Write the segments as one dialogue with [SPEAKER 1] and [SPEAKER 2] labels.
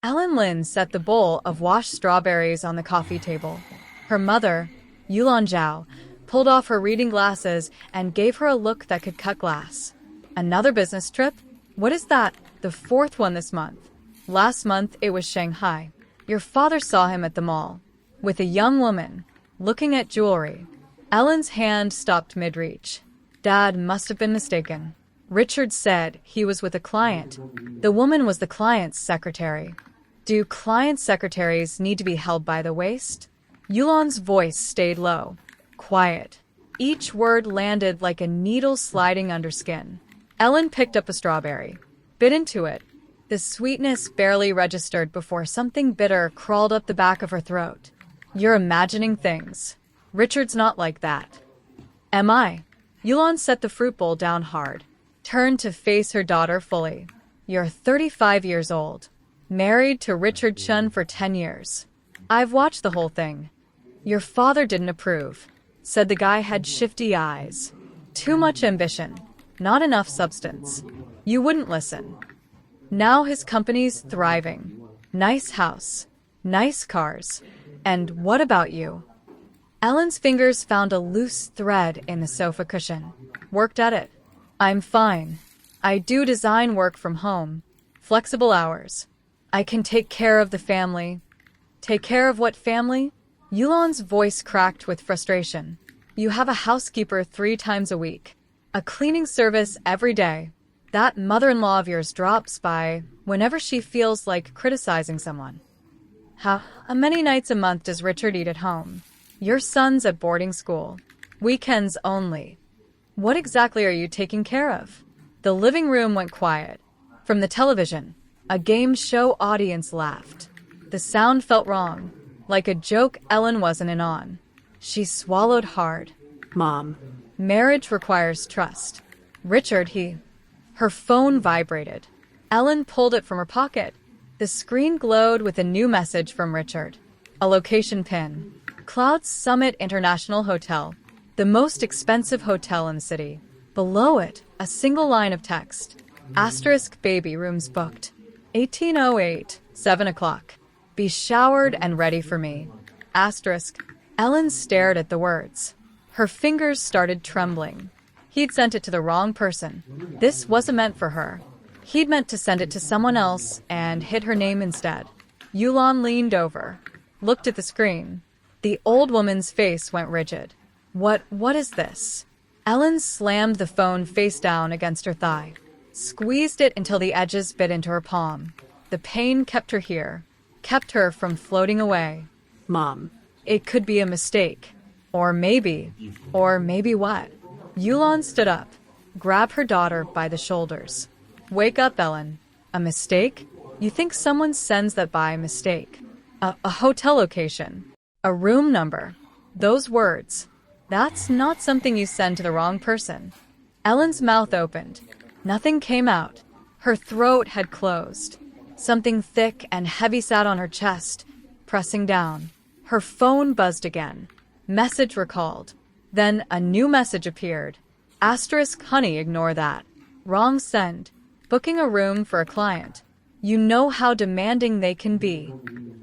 [SPEAKER 1] Ellen Lin set the bowl of washed strawberries on the coffee table. Her mother, Yulan Zhao, pulled off her reading glasses and gave her a look that could cut glass. Another business trip? What is that? The fourth one this month. Last month it was Shanghai. Your father saw him at the mall, with a young woman, looking at jewelry. Ellen's hand stopped mid-reach. Dad must have been mistaken. Richard said he was with a client. The woman was the client's secretary. Do client secretaries need to be held by the waist? Yulan's voice stayed low, quiet. Each word landed like a needle sliding under skin. Ellen picked up a strawberry, bit into it. The sweetness barely registered before something bitter crawled up the back of her throat. You're imagining things. Richard's not like that. Am I? Yulan set the fruit bowl down hard, turned to face her daughter fully. You're 35 years old. Married to Richard Chun for 10 years. I've watched the whole thing. Your father didn't approve. Said the guy had shifty eyes. Too much ambition. Not enough substance. You wouldn't listen. Now his company's thriving. Nice house. Nice cars. And what about you? Ellen's fingers found a loose thread in the sofa cushion. Worked at it. I'm fine. I do design work from home. Flexible hours. I can take care of the family. Take care of what family? Yulan's voice cracked with frustration. You have a housekeeper 3 times a week. A cleaning service every day. That mother-in-law of yours drops by whenever she feels like criticizing someone. How many nights a month does Richard eat at home? Your son's at boarding school. Weekends only. What exactly are you taking care of? The living room went quiet. From the television, a game show audience laughed. The sound felt wrong, like a joke Ellen wasn't in on. She swallowed hard.
[SPEAKER 2] Mom.
[SPEAKER 1] Marriage requires trust. Richard, Her phone vibrated. Ellen pulled it from her pocket. The screen glowed with a new message from Richard. A location pin. Cloud Summit International Hotel. The most expensive hotel in the city. Below it, a single line of text. Asterisk baby rooms booked. 1808, 7 o'clock. Be showered and ready for me. Asterisk. Ellen stared at the words. Her fingers started trembling. He'd sent it to the wrong person. This wasn't meant for her. He'd meant to send it to someone else and hit her name instead. Yulan leaned over, looked at the screen. The old woman's face went rigid. What is this? Ellen slammed the phone face down against her thigh. Squeezed it until the edges bit into her palm. The pain kept her here, kept her from floating away.
[SPEAKER 2] Mom.
[SPEAKER 1] It could be a mistake. Or maybe what? Yulan stood up, grabbed her daughter by the shoulders. Wake up, Ellen. A mistake? You think someone sends that by mistake? A hotel location. A room number. Those words. That's not something you send to the wrong person. Ellen's mouth opened. Nothing came out. Her throat had closed. Something thick and heavy sat on her chest, pressing down. Her phone buzzed again. Message recalled. Then a new message appeared. Asterisk, honey, ignore that. Wrong send. Booking a room for a client. You know how demanding they can be.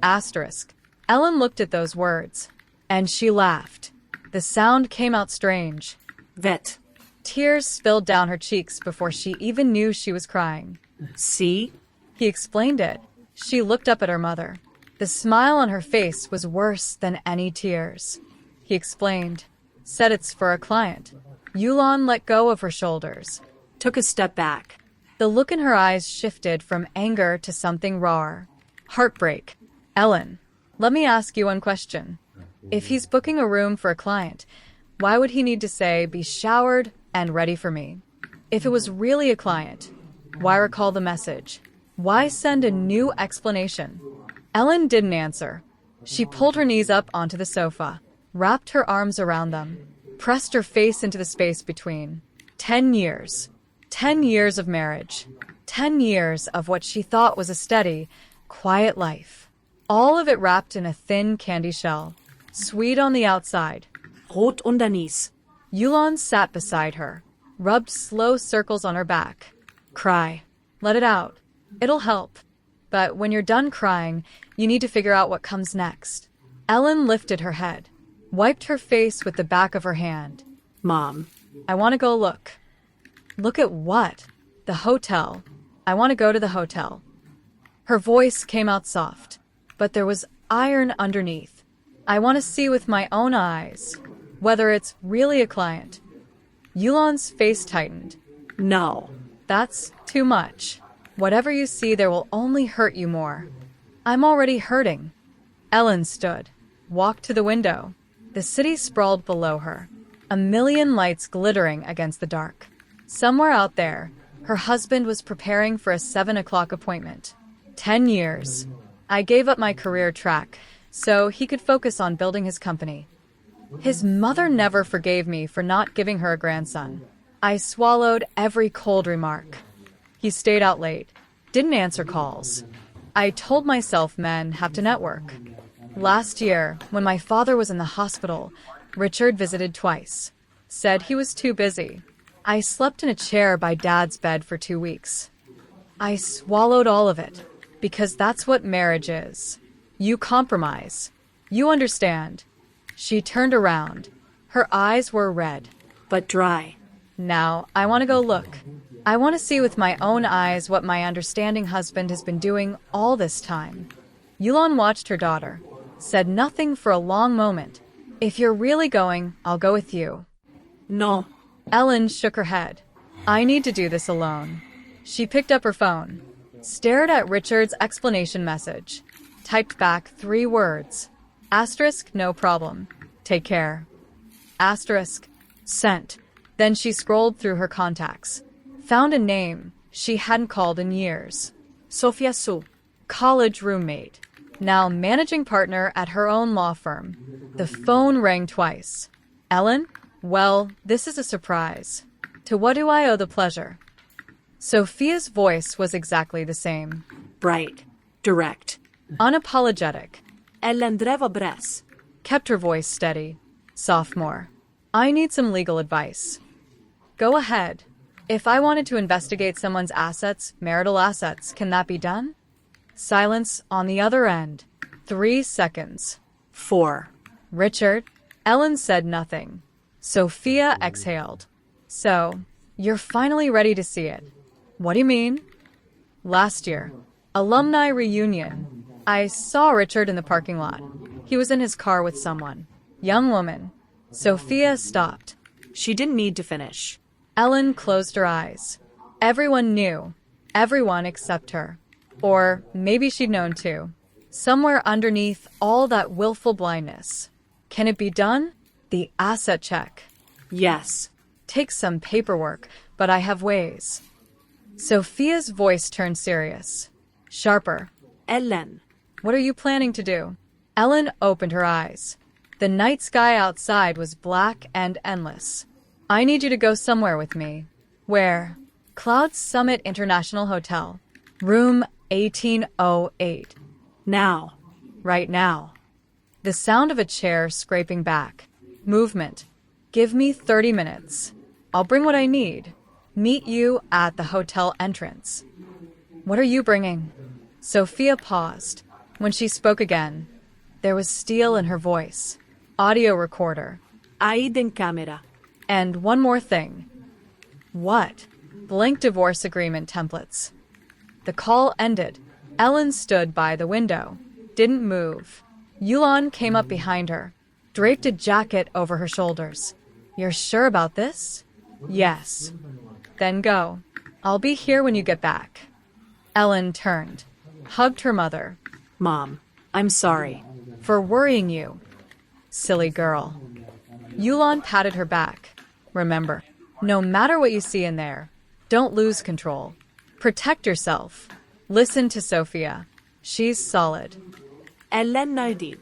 [SPEAKER 1] Asterisk. Ellen looked at those words, and she laughed. The sound came out strange.
[SPEAKER 2] Vet.
[SPEAKER 1] Tears spilled down her cheeks before she even knew she was crying.
[SPEAKER 2] See?
[SPEAKER 1] He explained it. She looked up at her mother. The smile on her face was worse than any tears. He explained. Said it's for a client. Yulan let go of her shoulders.
[SPEAKER 2] Took a step back.
[SPEAKER 1] The look in her eyes shifted from anger to something raw. Heartbreak. Ellen, let me ask you one question. If he's booking a room for a client, why would he need to say, be showered and ready for me? If it was really a client, why recall the message? Why send a new explanation? Ellen didn't answer. She pulled her knees up onto the sofa, wrapped her arms around them, pressed her face into the space between. 10 years. 10 years of marriage. 10 years of what she thought was a steady, quiet life. All of it wrapped in a thin candy shell. Sweet on the outside.
[SPEAKER 2] Rot underneath.
[SPEAKER 1] Yulan sat beside her, rubbed slow circles on her back. Cry. Let it out. It'll help. But when you're done crying, you need to figure out what comes next. Ellen lifted her head, wiped her face with the back of her hand.
[SPEAKER 2] Mom.
[SPEAKER 1] I want to go look. Look at what? The hotel. I want to go to the hotel. Her voice came out soft, but there was iron underneath. I want to see with my own eyes whether it's really a client. Yulon's face tightened.
[SPEAKER 2] No.
[SPEAKER 1] That's too much. Whatever you see there will only hurt you more. I'm already hurting. Ellen stood, walked to the window. The city sprawled below her, a million lights glittering against the dark. Somewhere out there, her husband was preparing for a 7 o'clock appointment. 10 years. I gave up my career track so he could focus on building his company. His mother never forgave me for not giving her a grandson. I swallowed every cold remark. He stayed out late, didn't answer calls. I told myself men have to network. Last year, when my father was in the hospital, Richard visited twice. Said he was too busy. I slept in a chair by Dad's bed for 2 weeks. I swallowed all of it, because that's what marriage is. You compromise. You understand. She turned around. Her eyes were red.
[SPEAKER 2] But dry.
[SPEAKER 1] Now, I want to go look. I want to see with my own eyes what my understanding husband has been doing all this time. Yulon watched her daughter, said nothing for a long moment. If you're really going, I'll go with you.
[SPEAKER 2] No.
[SPEAKER 1] Ellen shook her head. I need to do this alone. She picked up her phone, stared at Richard's explanation message, typed back 3 words. Asterisk, no problem. Take care. Asterisk, sent. Then she scrolled through her contacts, found a name she hadn't called in years.
[SPEAKER 2] Sophia Su.
[SPEAKER 1] College roommate, now managing partner at her own law firm. The phone rang twice. Ellen? Well, this is a surprise. To what do I owe the pleasure? Sophia's voice was exactly the same.
[SPEAKER 2] Bright. Direct.
[SPEAKER 1] Unapologetic.
[SPEAKER 2] Ellen drev bres.
[SPEAKER 1] Kept her voice steady. Sophomore. I need some legal advice. Go ahead. If I wanted to investigate someone's assets, marital assets, can that be done? Silence on the other end. 3 seconds.
[SPEAKER 2] 4.
[SPEAKER 1] Richard? Ellen said nothing. Sophia exhaled. So, you're finally ready to see it. What do you mean? Last year. Alumni reunion. I saw Richard in the parking lot. He was in his car with someone. Young woman. Sophia stopped.
[SPEAKER 2] She didn't need to finish.
[SPEAKER 1] Ellen closed her eyes. Everyone knew. Everyone except her. Or maybe she'd known too. Somewhere underneath all that willful blindness. Can it be done? The asset check.
[SPEAKER 2] Yes.
[SPEAKER 1] Takes some paperwork, but I have ways. Sophia's voice turned serious. Sharper.
[SPEAKER 2] Ellen.
[SPEAKER 1] What are you planning to do? Ellen opened her eyes. The night sky outside was black and endless. I need you to go somewhere with me. Where? Cloud Summit International Hotel. Room 1808.
[SPEAKER 2] Now.
[SPEAKER 1] Right now. The sound of a chair scraping back. Movement. Give me 30 minutes. I'll bring what I need. Meet you at the hotel entrance. What are you bringing? Sophia paused. When she spoke again, there was steel in her voice. Audio recorder.
[SPEAKER 2] Aiden camera.
[SPEAKER 1] And one more thing. What? Blank divorce agreement templates. The call ended. Ellen stood by the window. Didn't move. Yulon came up behind her, draped a jacket over her shoulders. You're sure about this? Yes. Then go. I'll be here when you get back. Ellen turned, hugged her mother.
[SPEAKER 2] Mom, I'm sorry.
[SPEAKER 1] For worrying you. Silly girl. Yulon patted her back. Remember, no matter what you see in there, don't lose control. Protect yourself. Listen to Sophia. She's solid.
[SPEAKER 2] Ellen nöjdid.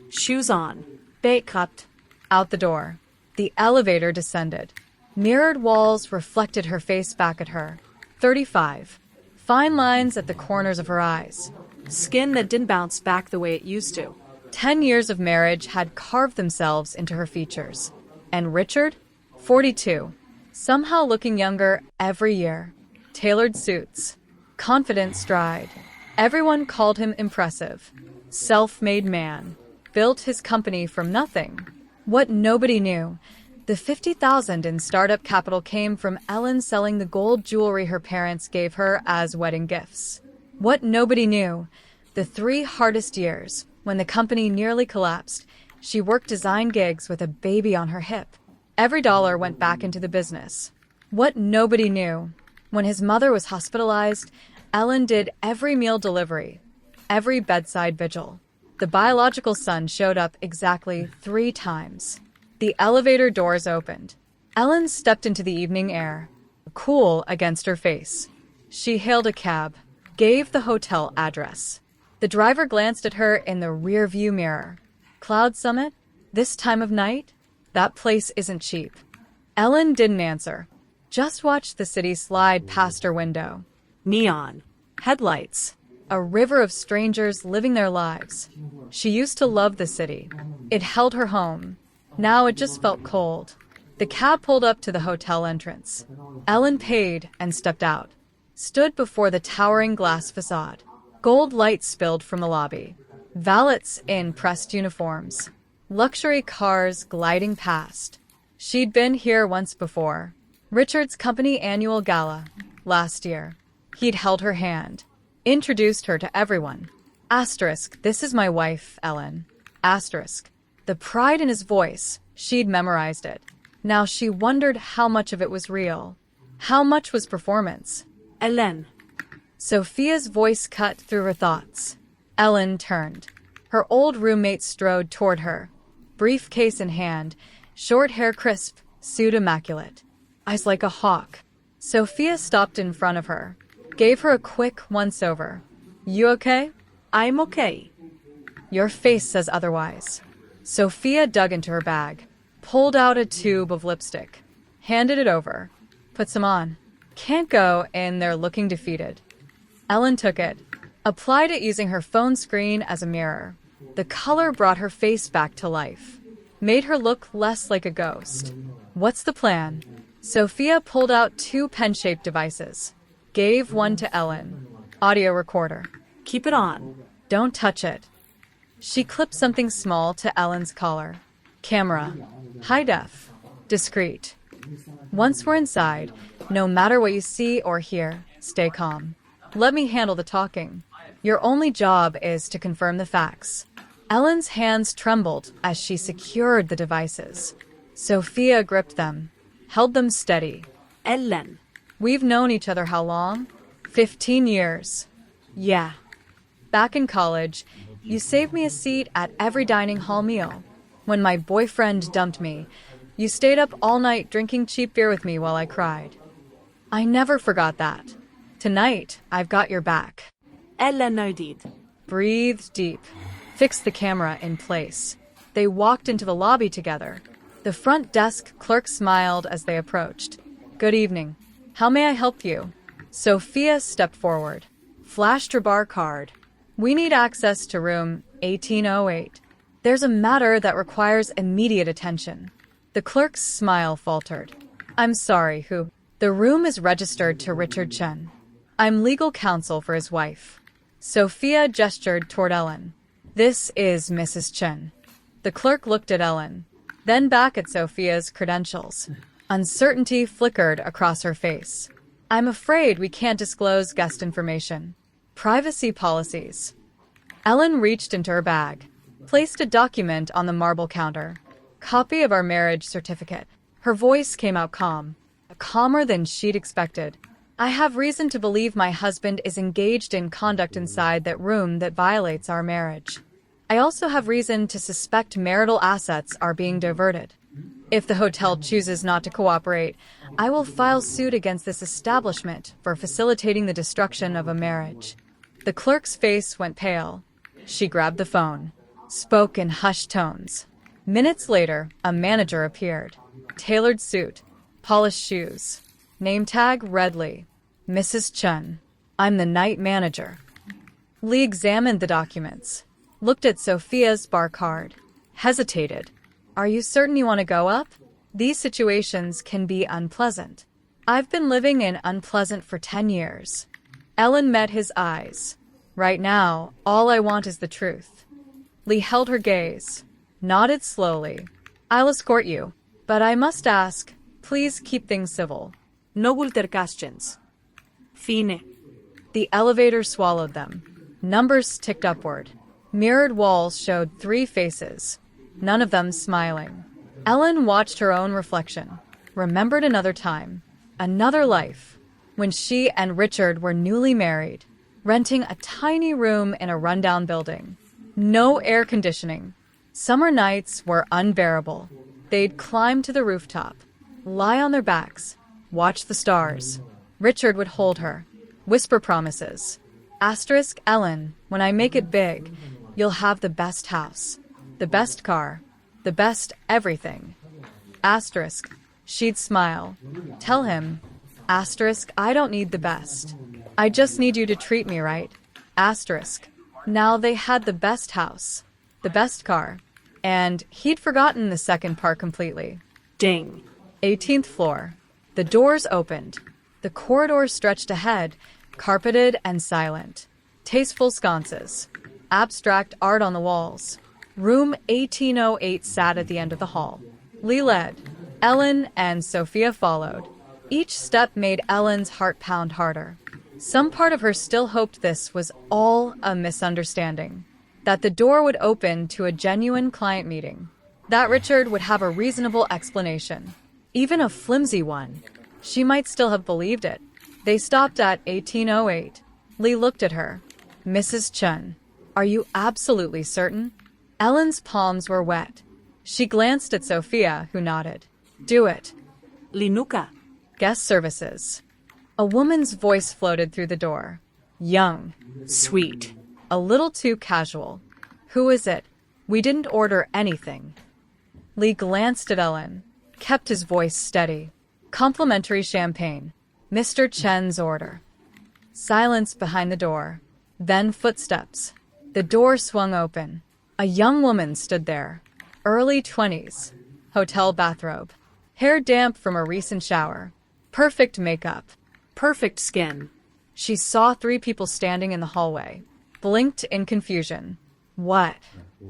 [SPEAKER 2] Shoes on.
[SPEAKER 1] Bakekraft. Out the door. The elevator descended. Mirrored walls reflected her face back at her. 35. Fine lines at the corners of her eyes.
[SPEAKER 2] Skin that didn't bounce back the way it used to.
[SPEAKER 1] 10 years of marriage had carved themselves into her features. And Richard? 42. Somehow looking younger every year. Tailored suits. Confident stride. Everyone called him impressive. Self-made man. Built his company from nothing. What nobody knew, the $50,000 in startup capital came from Ellen selling the gold jewelry her parents gave her as wedding gifts. What nobody knew, the 3 hardest years, when the company nearly collapsed, she worked design gigs with a baby on her hip. Every dollar went back into the business. What nobody knew, when his mother was hospitalized, Ellen did every meal delivery, every bedside vigil. The biological son showed up exactly 3 times. The elevator doors opened. Ellen stepped into the evening air, cool against her face. She hailed a cab, gave the hotel address. The driver glanced at her in the rear-view mirror. Cloud Summit? This time of night? That place isn't cheap. Ellen didn't answer. Just watched the city slide past her window.
[SPEAKER 2] Neon. Headlights.
[SPEAKER 1] A river of strangers living their lives. She used to love the city. It held her home. Now it just felt cold. The cab pulled up to the hotel entrance. Ellen paid and stepped out. Stood before the towering glass facade. Gold light spilled from the lobby. Valets in pressed uniforms. Luxury cars gliding past. She'd been here once before. Richard's company annual gala. Last year. He'd held her hand. Introduced her to everyone. Asterisk, this is my wife, Ellen. Asterisk. The pride in his voice, she'd memorized it. Now she wondered how much of it was real. How much was performance?
[SPEAKER 2] Ellen.
[SPEAKER 1] Sophia's voice cut through her thoughts. Ellen turned. Her old roommate strode toward her. Briefcase in hand, short hair crisp, suit immaculate. Eyes like a hawk. Sophia stopped in front of her. Gave her a quick once-over. You okay?
[SPEAKER 2] I'm okay.
[SPEAKER 1] Your face says otherwise. Sophia dug into her bag, pulled out a tube of lipstick, handed it over. Put some on. Can't go in there looking defeated. Ellen took it, applied it using her phone screen as a mirror. The color brought her face back to life, made her look less like a ghost. What's the plan? Sophia pulled out 2 pen-shaped devices. Gave one to Ellen. Audio recorder.
[SPEAKER 2] Keep it on.
[SPEAKER 1] Don't touch it. She clipped something small to Ellen's collar. Camera. High def. Discreet. Once we're inside, no matter what you see or hear, stay calm. Let me handle the talking. Your only job is to confirm the facts. Ellen's hands trembled as she secured the devices. Sophia gripped them, held them steady.
[SPEAKER 2] Ellen.
[SPEAKER 1] We've known each other how long? 15 years. Yeah. Back in college, you saved me a seat at every dining hall meal. When my boyfriend dumped me, you stayed up all night drinking cheap beer with me while I cried. I never forgot that. Tonight, I've got your back.
[SPEAKER 2] Ellen nodded.
[SPEAKER 1] Breathed deep. Fixed the camera in place. They walked into the lobby together. The front desk clerk smiled as they approached. Good evening. How may I help you? Sophia stepped forward, flashed her bar card. We need access to room 1808. There's a matter that requires immediate attention. The clerk's smile faltered. I'm sorry, who? The room is registered to Richard Chen. I'm legal counsel for his wife. Sophia gestured toward Ellen. This is Mrs. Chen. The clerk looked at Ellen, then back at Sophia's credentials. Uncertainty flickered across her face. I'm afraid we can't disclose guest information. Privacy policies. Ellen reached into her bag, placed a document on the marble counter. Copy of our marriage certificate. Her voice came out calm, calmer than she'd expected. I have reason to believe my husband is engaged in conduct inside that room that violates our marriage. I also have reason to suspect marital assets are being diverted. If the hotel chooses not to cooperate, I will file suit against this establishment for facilitating the destruction of a marriage. The clerk's face went pale. She grabbed the phone, spoke in hushed tones. Minutes later, a manager appeared. Tailored suit, polished shoes. Name tag, Red Lee. Mrs. Chen. I'm the night manager. Lee examined the documents, looked at Sophia's bar card, hesitated. Are you certain you want to go up? These situations can be unpleasant. I've been living in unpleasant for 10 years. Ellen met his eyes. Right now, all I want is the truth. Lee held her gaze, nodded slowly. I'll escort you, but I must ask, please keep things civil.
[SPEAKER 2] No altercations. Fine.
[SPEAKER 1] The elevator swallowed them. Numbers ticked upward. Mirrored walls showed 3 faces, none of them smiling. Ellen watched her own reflection, remembered another time, another life, when she and Richard were newly married, renting a tiny room in a rundown building. No air conditioning. Summer nights were unbearable. They'd climb to the rooftop, lie on their backs, watch the stars. Richard would hold her, whisper promises. Asterisk Ellen, when I make it big, you'll have the best house, the best car, the best everything. Asterisk, she'd smile. Tell him, asterisk, I don't need the best. I just need you to treat me right. Asterisk. Now they had the best house, the best car, and he'd forgotten the second part completely.
[SPEAKER 2] Ding.
[SPEAKER 1] 18th floor. The doors opened. The corridor stretched ahead, carpeted and silent. Tasteful sconces. Abstract art on the walls. Room 1808 sat at the end of the hall. Lee led. Ellen and Sophia followed. Each step made Ellen's heart pound harder. Some part of her still hoped this was all a misunderstanding. That the door would open to a genuine client meeting. That Richard would have a reasonable explanation. Even a flimsy one. She might still have believed it. They stopped at 1808. Lee looked at her. Mrs. Chun, are you absolutely certain? Ellen's palms were wet. She glanced at Sophia, who nodded. Do it.
[SPEAKER 2] Linuka.
[SPEAKER 1] Guest services. A woman's voice floated through the door. Young.
[SPEAKER 2] Sweet.
[SPEAKER 1] A little too casual. Who is it? We didn't order anything. Lee glanced at Ellen, kept his voice steady. Complimentary champagne. Mr. Chen's order. Silence behind the door. Then footsteps. The door swung open. A young woman stood there. Early 20s. Hotel bathrobe. Hair damp from a recent shower. Perfect makeup.
[SPEAKER 2] Perfect skin.
[SPEAKER 1] She saw 3 people standing in the hallway. Blinked in confusion. What?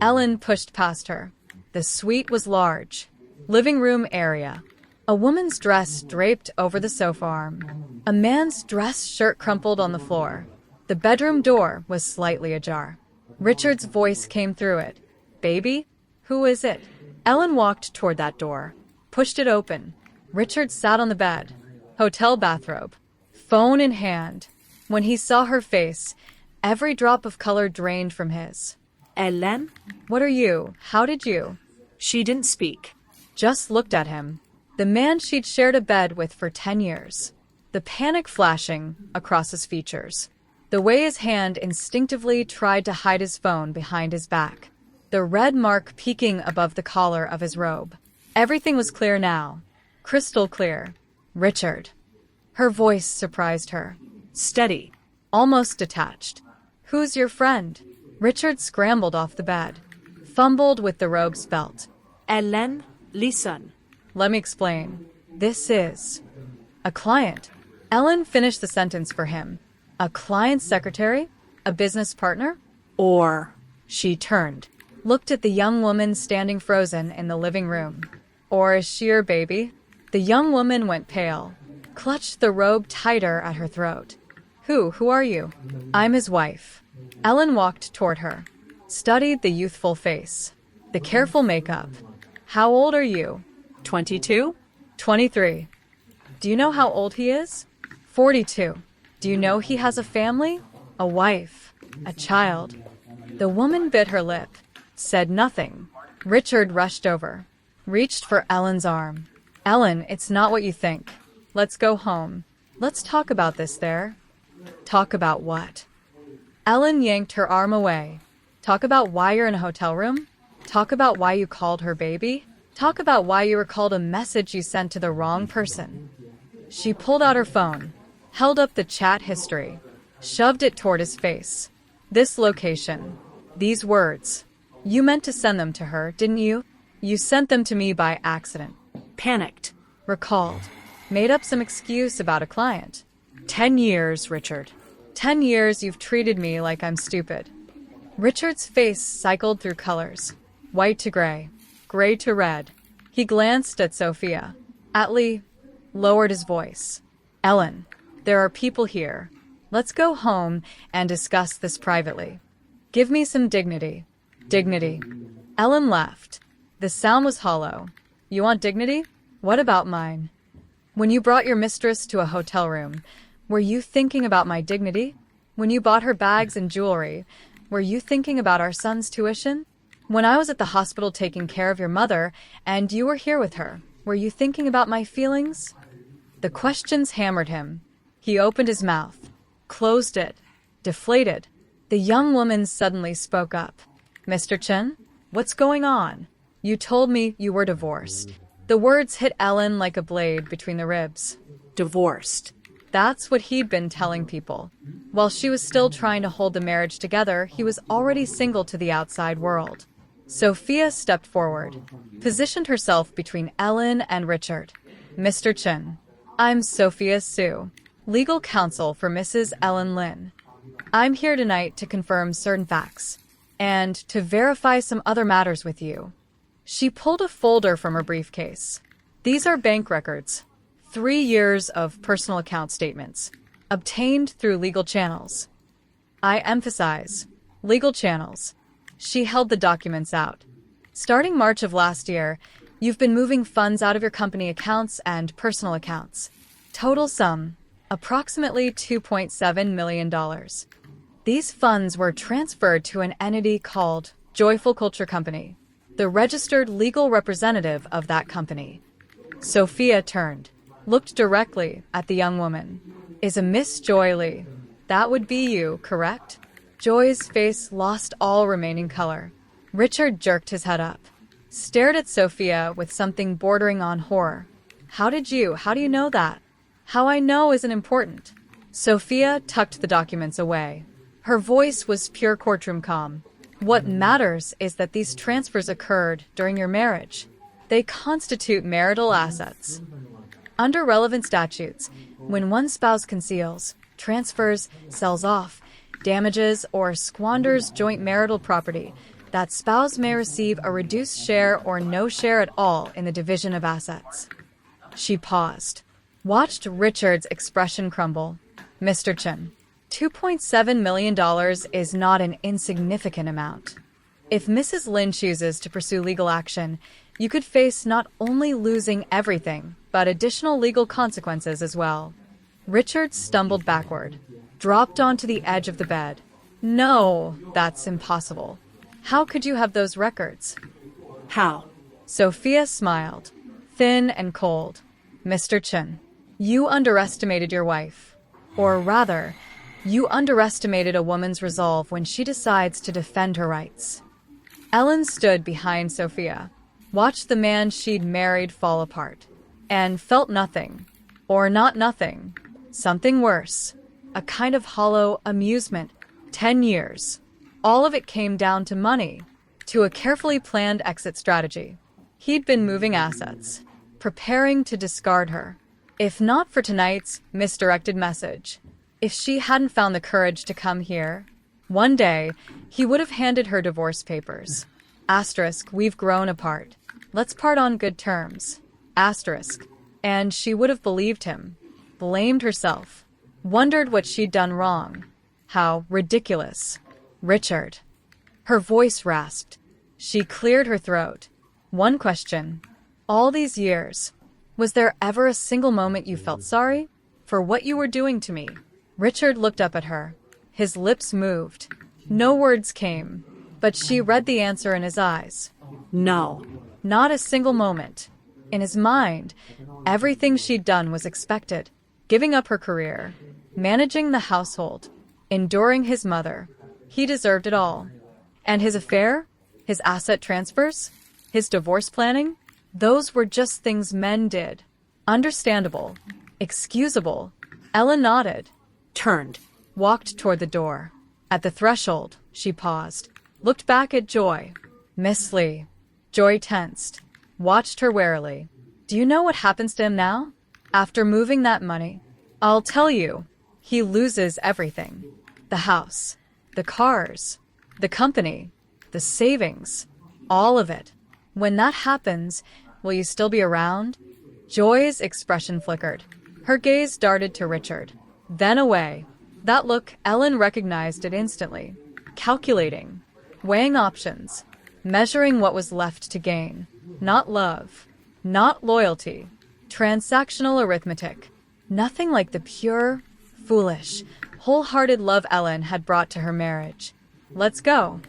[SPEAKER 1] Ellen pushed past her. The suite was large. Living room area. A woman's dress draped over the sofa arm. A man's dress shirt crumpled on the floor. The bedroom door was slightly ajar. Richard's voice came through it. Baby? Who is it? Ellen walked toward that door. Pushed it open. Richard sat on the bed. Hotel bathrobe. Phone in hand. When he saw her face, every drop of color drained from his.
[SPEAKER 2] Ellen?
[SPEAKER 1] What are you? How did you?
[SPEAKER 2] She didn't speak.
[SPEAKER 1] Just looked at him. The man she'd shared a bed with for 10 years. The panic flashing across his features. The way his hand instinctively tried to hide his phone behind his back. The red mark peeking above the collar of his robe. Everything was clear now. Crystal clear. Richard. Her voice surprised her.
[SPEAKER 2] Steady.
[SPEAKER 1] Almost detached. Who's your friend? Richard scrambled off the bed. Fumbled with the robe's belt.
[SPEAKER 2] Ellen, listen.
[SPEAKER 1] Let me explain. This is a client. Ellen finished the sentence for him. A client's secretary? A business partner?
[SPEAKER 2] Or.
[SPEAKER 1] She turned. Looked at the young woman standing frozen in the living room. Or is she your baby? The young woman went pale. Clutched the robe tighter at her throat. Who are you? I'm his wife. Ellen walked toward her. Studied the youthful face. The careful makeup. How old are you?
[SPEAKER 2] 22?
[SPEAKER 1] 23. Do you know how old he is? 42. Do you know he has a family? A wife? A child? The woman bit her lip. Said nothing. Richard rushed over. Reached for Ellen's arm. Ellen, it's not what you think. Let's go home. Let's talk about this there. Talk about what? Ellen yanked her arm away. Talk about why you're in a hotel room? Talk about why you called her baby? Talk about why you recalled a message you sent to the wrong person. She pulled out her phone, held up the chat history, shoved it toward his face. This location. These words. You meant to send them to her, didn't you? You sent them to me by accident.
[SPEAKER 2] Panicked.
[SPEAKER 1] Recalled. Made up some excuse about a client. 10 years, Richard. 10 years you've treated me like I'm stupid. Richard's face cycled through colors. White to gray. Gray to red. He glanced at Sophia. Atlee lowered his voice. Ellen, there are people here. Let's go home and discuss this privately. Give me some dignity. Dignity. Ellen laughed. The sound was hollow. You want dignity? What about mine? When you brought your mistress to a hotel room, were you thinking about my dignity? When you bought her bags and jewelry, were you thinking about our son's tuition? When I was at the hospital taking care of your mother and you were here with her, were you thinking about my feelings? The questions hammered him. He opened his mouth, closed it, deflated. The young woman suddenly spoke up. Mr. Chen, what's going on? You told me you were divorced. The words hit Ellen like a blade between the ribs.
[SPEAKER 2] Divorced.
[SPEAKER 1] That's what he'd been telling people. While she was still trying to hold the marriage together, he was already single to the outside world. Sophia stepped forward, positioned herself between Ellen and Richard. Mr. Chen, I'm Sophia Su, legal counsel for Mrs. Ellen Lin. I'm here tonight to confirm certain facts and to verify some other matters with you. She pulled a folder from her briefcase. These are bank records, 3 years of personal account statements, obtained through legal channels. I emphasize, legal channels. She held the documents out. Starting March of last year, you've been moving funds out of your company accounts and personal accounts. Total sum, approximately $2.7 million. These funds were transferred to an entity called Joyful Culture Company, the registered legal representative of that company. Sophia turned, looked directly at the young woman. Is a Miss Joy Lee? That would be you, correct? Joy's face lost all remaining color. Richard jerked his head up, stared at Sophia with something bordering on horror. How do you know that? How I know isn't important. Sophia tucked the documents away. Her voice was pure courtroom calm. What matters is that these transfers occurred during your marriage. They constitute marital assets. Under relevant statutes, when one spouse conceals, transfers, sells off, damages, or squanders joint marital property, that spouse may receive a reduced share or no share at all in the division of assets. She paused, watched Richard's expression crumble. Mr. Chen, $2.7 million is not an insignificant amount. If Mrs. Lin chooses to pursue legal action, you could face not only losing everything, but additional legal consequences as well. Richard stumbled backward, dropped onto the edge of the bed. No, that's impossible. How could you have those records?
[SPEAKER 2] How?
[SPEAKER 1] Sophia smiled, thin and cold. Mr. Chen, you underestimated your wife. Or rather, you underestimated a woman's resolve when she decides to defend her rights. Ellen stood behind Sophia, watched the man she'd married fall apart, and felt nothing, or not nothing, something worse, a kind of hollow amusement. 10 years. All of it came down to money, to a carefully planned exit strategy. He'd been moving assets, preparing to discard her. If not for tonight's misdirected message, if she hadn't found the courage to come here, one day he would have handed her divorce papers. Asterisk, we've grown apart. Let's part on good terms. Asterisk. And she would have believed him, blamed herself, wondered what she'd done wrong. How ridiculous. Richard. Her voice rasped. She cleared her throat. One question. All these years, was there ever a single moment you felt sorry for what you were doing to me? Richard looked up at her. His lips moved. No words came, but she read the answer in his eyes.
[SPEAKER 2] No.
[SPEAKER 1] Not a single moment. In his mind, everything she'd done was expected. Giving up her career, managing the household, enduring his mother. He deserved it all. And his affair? His asset transfers? His divorce planning? Those were just things men did. Understandable. Excusable. Ellen nodded.
[SPEAKER 2] Turned.
[SPEAKER 1] Walked toward the door. At the threshold, she paused. Looked back at Joy. Miss Lee. Joy tensed. Watched her warily. Do you know what happens to him now? After moving that money? I'll tell you. he loses everything. The house, the cars, the company, the savings, all of it. When that happens, will you still be around? Joy's expression flickered. Her gaze darted to Richard, then away. That look, Ellen recognized it instantly. Calculating, weighing options, measuring what was left to gain. Not love, not loyalty, transactional arithmetic. Nothing like the pure, foolish, wholehearted love Ellen had brought to her marriage. Let's go.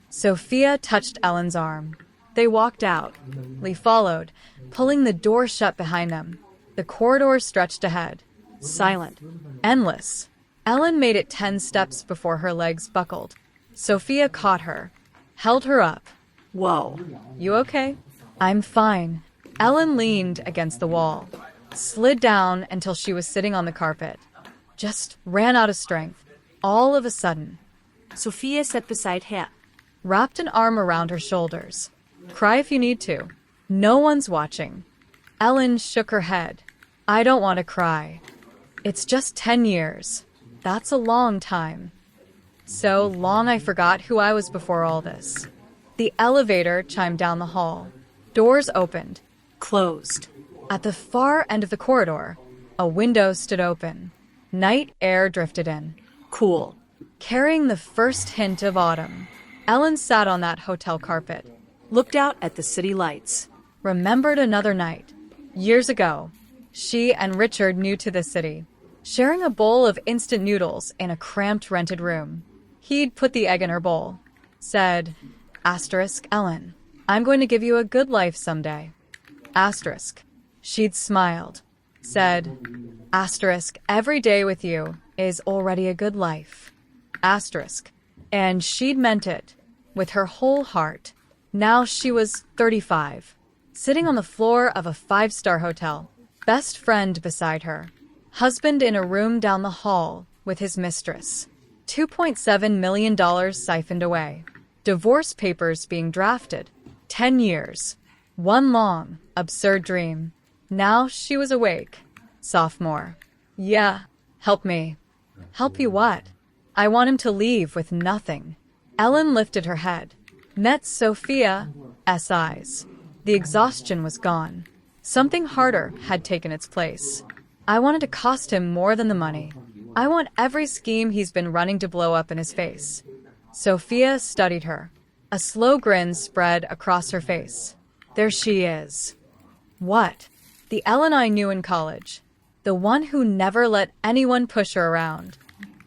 [SPEAKER 1] Sophia touched Ellen's arm. They walked out. Lee followed, pulling the door shut behind them. The corridor stretched ahead, silent, endless. Ellen made it 10 steps before her legs buckled. Sophia caught her, held her up.
[SPEAKER 2] Whoa.
[SPEAKER 1] You okay? I'm fine. Ellen leaned against the wall, slid down until she was sitting on the carpet. Just ran out of strength. All of a sudden,
[SPEAKER 2] Sophia sat beside her.
[SPEAKER 1] wrapped an arm around her shoulders. Cry if you need to. No one's watching. Ellen shook her head. I don't want to cry. It's just 10 years. That's a long time. So long I forgot who I was before all this. The elevator chimed down the hall. Doors opened.
[SPEAKER 2] Closed.
[SPEAKER 1] At the far end of the corridor, a window stood open. Night air drifted in.
[SPEAKER 2] Cool.
[SPEAKER 1] Carrying the first hint of autumn, Ellen sat on that hotel carpet.
[SPEAKER 2] Looked out at the city lights.
[SPEAKER 1] Remembered another night. Years ago, she and Richard new to the city, sharing a bowl of instant noodles in a cramped rented room. He'd put the egg in her bowl. Said, Ellen, I'm going to give you a good life someday. She'd smiled. Said, every day with you is already a good life. And she'd meant it, with her whole heart. Now she was 35, sitting on the floor of a 5-star hotel, best friend beside her, husband in a room down the hall with his mistress, $2.7 million siphoned away, divorce papers being drafted, 10 years, one long, absurd dream. Now she was awake. Sophomore. Yeah, help me. Help you what? I want him to leave with nothing. Ellen lifted her head, met Sophia's eyes. The exhaustion was gone. Something harder had taken its place. I wanted to cost him more than the money. I want every scheme he's been running to blow up in his face. Sophia studied her. A slow grin spread across her face. There she is. What? The Ellen I knew in college. The one who never let anyone push her around.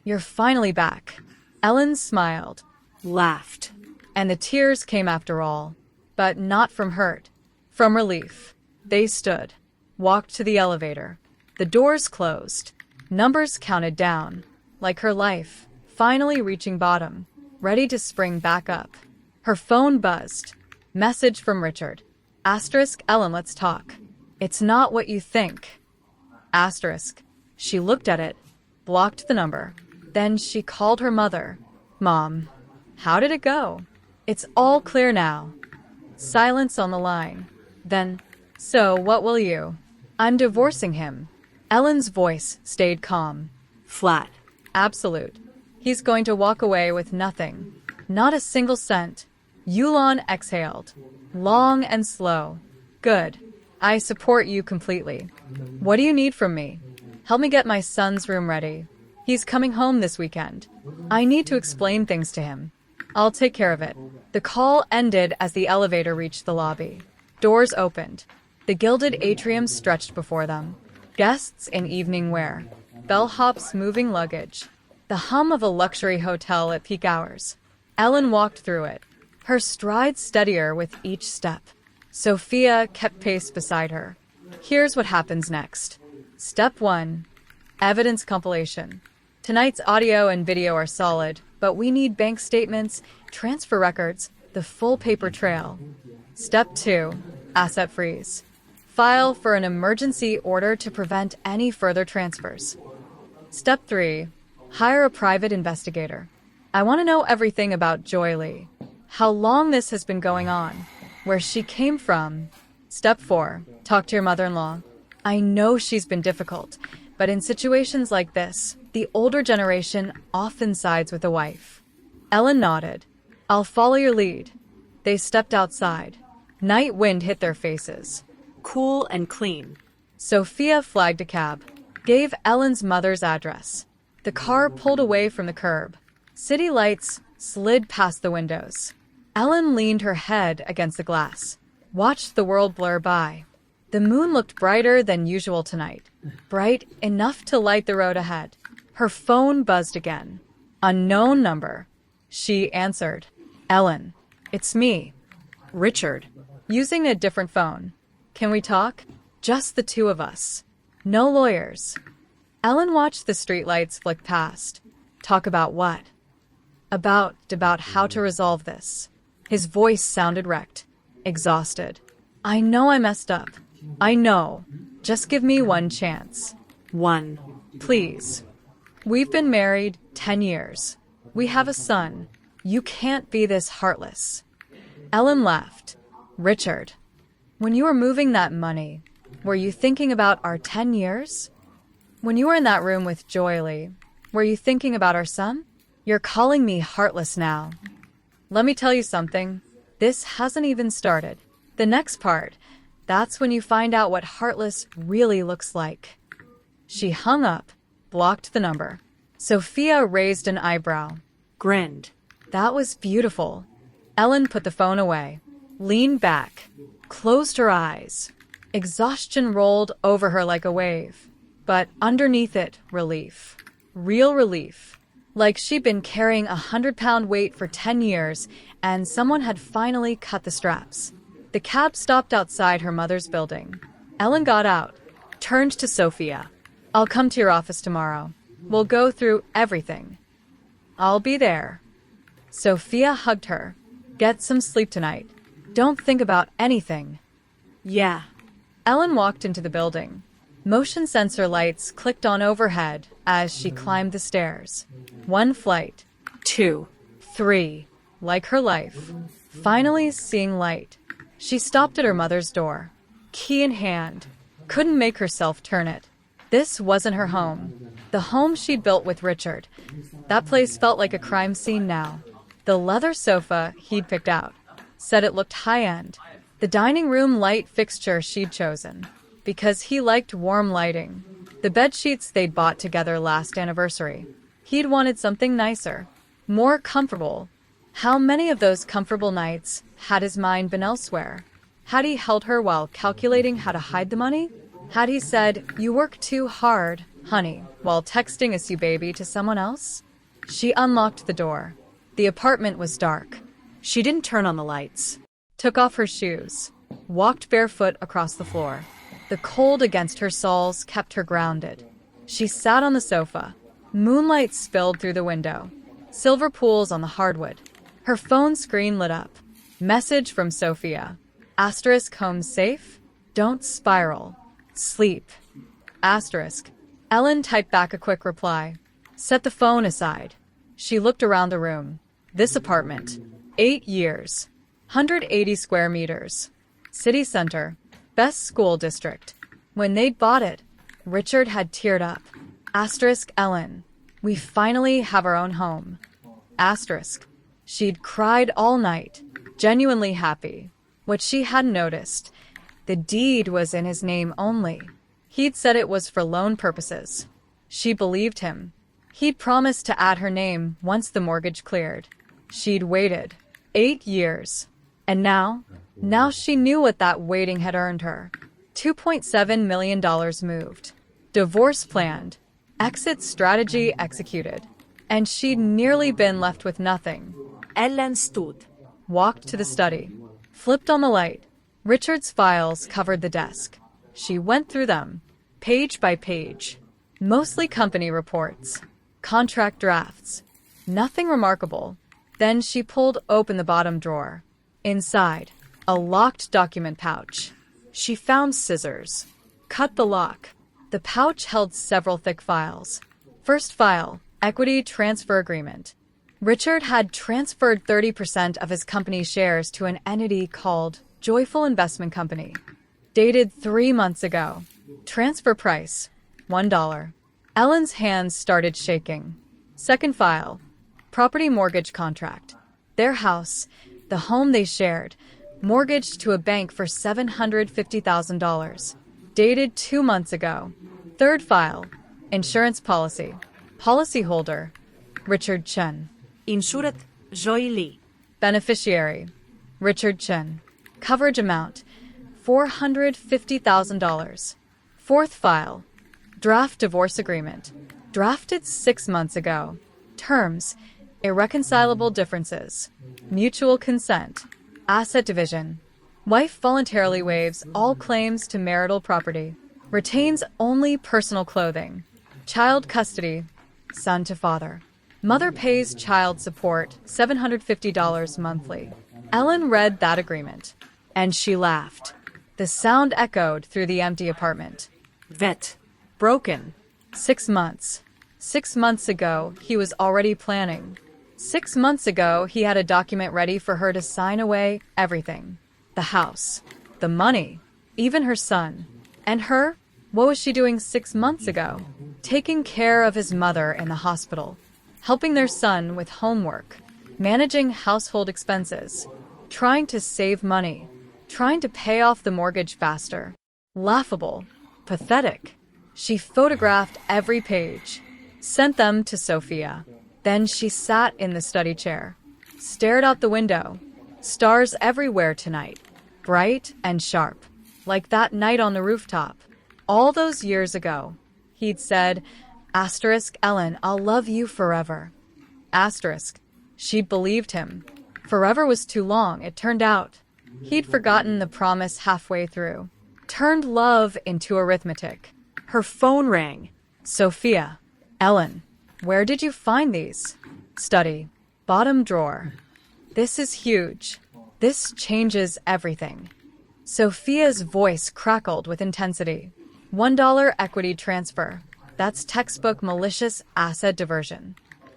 [SPEAKER 1] You're finally back. Ellen smiled.
[SPEAKER 2] Laughed.
[SPEAKER 1] And the tears came after all. But not from hurt. From relief. They stood. Walked to the elevator. The doors closed. Numbers counted down. Like her life. Finally reaching bottom. Ready to spring back up. Her phone buzzed. Message from Richard. Ellen, let's talk. It's not what you think. She looked at it. Blocked the number. Then she called her mother. Mom. How did it go? It's all clear now. Silence on the line. Then, so what will you? I'm divorcing him. Ellen's voice stayed calm.
[SPEAKER 2] Flat.
[SPEAKER 1] Absolute. He's going to walk away with nothing. Not a single cent. Yulon exhaled. Long and slow. Good. I support you completely. What do you need from me? Help me get my son's room ready. He's coming home this weekend. I need to explain things to him. I'll take care of it. The call ended as the elevator reached the lobby. Doors opened. The gilded atrium stretched before them. Guests in evening wear. Bellhops moving luggage. The hum of a luxury hotel at peak hours. Ellen walked through it, her stride steadier with each step. Sophia kept pace beside her. Here's what happens next. Step 1. Evidence compilation. Tonight's audio and video are solid, but we need bank statements, transfer records, the full paper trail. Step 2. Asset freeze. File for an emergency order to prevent any further transfers. Step 3. Hire a private investigator. I want to know everything about Joy Lee. How long this has been going on. Where she came from. Step 4. Talk to your mother-in-law. I know she's been difficult, but in situations like this, The older generation often sides with the wife. Ellen nodded. I'll follow your lead. They stepped outside. Night wind hit their faces.
[SPEAKER 2] Cool and clean.
[SPEAKER 1] Sophia flagged a cab, gave Ellen's mother's address. The car pulled away from the curb. City lights slid past the windows. Ellen leaned her head against the glass, watched the world blur by. The moon looked brighter than usual tonight, bright enough to light the road ahead. Her phone buzzed again. Unknown number. She answered. Ellen, it's me.
[SPEAKER 2] Richard.
[SPEAKER 1] Using a different phone. Can we talk? Just the two of us. No lawyers. Ellen watched the streetlights flick past. Talk about what? About how to resolve this. His voice sounded wrecked, exhausted. I know I messed up. I know. Just give me one chance.
[SPEAKER 2] One.
[SPEAKER 1] Please. We've been married 10 years. We have a son. You can't be this heartless. Ellen laughed. Richard, when you were moving that money, were you thinking about our 10 years? When you were in that room with Joylee, were you thinking about our son? You're calling me heartless now. Let me tell you something. This hasn't even started. The next part, that's when you find out what heartless really looks like. She hung up, blocked the number. Sophia raised an eyebrow.
[SPEAKER 2] Grinned.
[SPEAKER 1] That was beautiful. Ellen put the phone away, leaned back, closed her eyes. Exhaustion rolled over her like a wave, but underneath it, relief. Real relief. Like she'd been carrying a 100-pound weight for 10 years, and someone had finally cut the straps. The cab stopped outside her mother's building. Ellen got out, turned to Sophia. I'll come to your office tomorrow. We'll go through everything. I'll be there. Sophia hugged her. Get some sleep tonight. Don't think about anything.
[SPEAKER 2] Yeah.
[SPEAKER 1] Ellen walked into the building. Motion sensor lights clicked on overhead as she climbed the stairs. 1 flight.
[SPEAKER 2] 2.
[SPEAKER 1] 3. Like her life. Finally seeing light. She stopped at her mother's door. Key in hand. Couldn't make herself turn it. This wasn't her home. The home she'd built with Richard. That place felt like a crime scene now. The leather sofa he'd picked out said it looked high-end. The dining room light fixture she'd chosen, because he liked warm lighting. The bedsheets they'd bought together last anniversary. He'd wanted something nicer, more comfortable. How many of those comfortable nights had his mind been elsewhere? Had he held her while calculating how to hide the money? Had he said, "You work too hard, honey," while texting a "see baby" to someone else? She unlocked the door. The apartment was dark.
[SPEAKER 2] She didn't turn on the lights.
[SPEAKER 1] Took off her shoes. Walked barefoot across the floor. The cold against her soles kept her grounded. She sat on the sofa. Moonlight spilled through the window. Silver pools on the hardwood. Her phone screen lit up. Message from Sophia. Asterisk, home safe? Don't spiral. Sleep. Asterisk. Ellen typed back a quick reply. Set the phone aside. She looked around the room. This apartment. 8 years. 180 square meters. City center. Best school district. When they'd bought it, Richard had teared up. Asterisk Ellen. We finally have our own home. Asterisk. She'd cried all night, genuinely happy. What she hadn't noticed, the deed was in his name only. He'd said it was for loan purposes. She believed him. He'd promised to add her name once the mortgage cleared. She'd waited 8 years. And now she knew what that waiting had earned her. $2.7 million moved. Divorce planned. Exit strategy executed. And she'd nearly been left with nothing.
[SPEAKER 2] Ellen stood.
[SPEAKER 1] Walked to the study. Flipped on the light. Richard's files covered the desk. She went through them, page by page. Mostly company reports. Contract drafts. Nothing remarkable. Then she pulled open the bottom drawer. Inside, a locked document pouch. She found scissors. Cut the lock. The pouch held several thick files. First file, equity transfer agreement. Richard had transferred 30% of his company's shares to an entity called Joyful Investment Company. Dated 3 months ago. Transfer price, $1. Ellen's hands started shaking. Second file. Property mortgage contract. Their house, the home they shared, mortgaged to a bank for $750,000. Dated 2 months ago. Third file. Insurance policy. Policyholder. Richard Chen.
[SPEAKER 2] Insured Joy Lee.
[SPEAKER 1] Beneficiary. Richard Chen. Coverage amount. $450,000. Fourth file. Draft divorce agreement. Drafted 6 months ago. Terms. Irreconcilable differences. Mutual consent. Asset division. Wife voluntarily waives all claims to marital property. Retains only personal clothing. Child custody. Son to father. Mother pays child support $750 monthly. Ellen read that agreement, and she laughed. The sound echoed through the empty apartment.
[SPEAKER 2] Vet. Broken.
[SPEAKER 1] 6 months. 6 months ago, he was already planning. 6 months ago, he had a document ready for her to sign away everything. The house, the money, even her son. And her? What was she doing 6 months ago? Taking care of his mother in the hospital, helping their son with homework, managing household expenses, trying to save money, trying to pay off the mortgage faster. Laughable, pathetic. She photographed every page, sent them to Sophia. Then she sat in the study chair, stared out the window. Stars everywhere tonight, bright and sharp, like that night on the rooftop. All those years ago, he'd said, Ellen, I'll love you forever. She'd believed him. Forever was too long, it turned out. He'd forgotten the promise halfway through. Turned love into arithmetic.
[SPEAKER 2] Her phone rang.
[SPEAKER 1] Sophia. Ellen, where did you find these? Study. Bottom drawer. This is huge. This changes everything. Sophia's voice crackled with intensity. $1 equity transfer. That's textbook malicious asset diversion.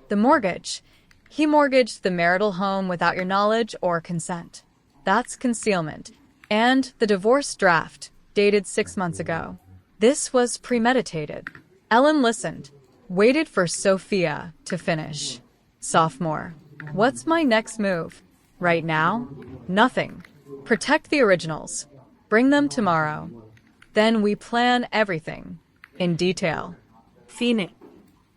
[SPEAKER 1] The mortgage. He mortgaged the marital home without your knowledge or consent. That's concealment. And the divorce draft, dated 6 months ago. This was premeditated. Ellen listened, waited for Sophia to finish. Sophomore. What's my next move? Right now? Nothing. Protect the originals. Bring them tomorrow. Then we plan everything. In detail.
[SPEAKER 2] Phoenix.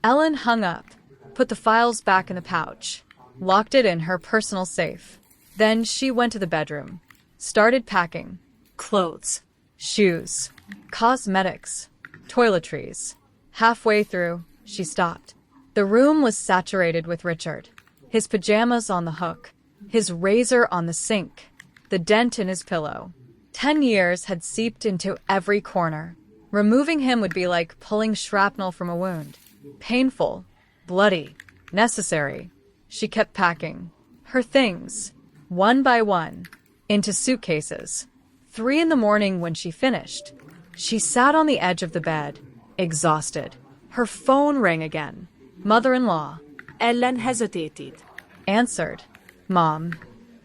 [SPEAKER 1] Ellen hung up, put the files back in the pouch, locked it in her personal safe. Then she went to the bedroom, started packing.
[SPEAKER 2] Clothes.
[SPEAKER 1] Shoes. Cosmetics. Toiletries. Halfway through, she stopped. The room was saturated with Richard. His pajamas on the hook. His razor on the sink. The dent in his pillow. 10 years had seeped into every corner. Removing him would be like pulling shrapnel from a wound. Painful. Bloody. Necessary. She kept packing. Her things. One by one. Into suitcases. 3 in the morning when she finished. She sat on the edge of the bed, exhausted. Her phone rang again. Mother-in-law.
[SPEAKER 2] Ellen hesitated.
[SPEAKER 1] Answered. Mom.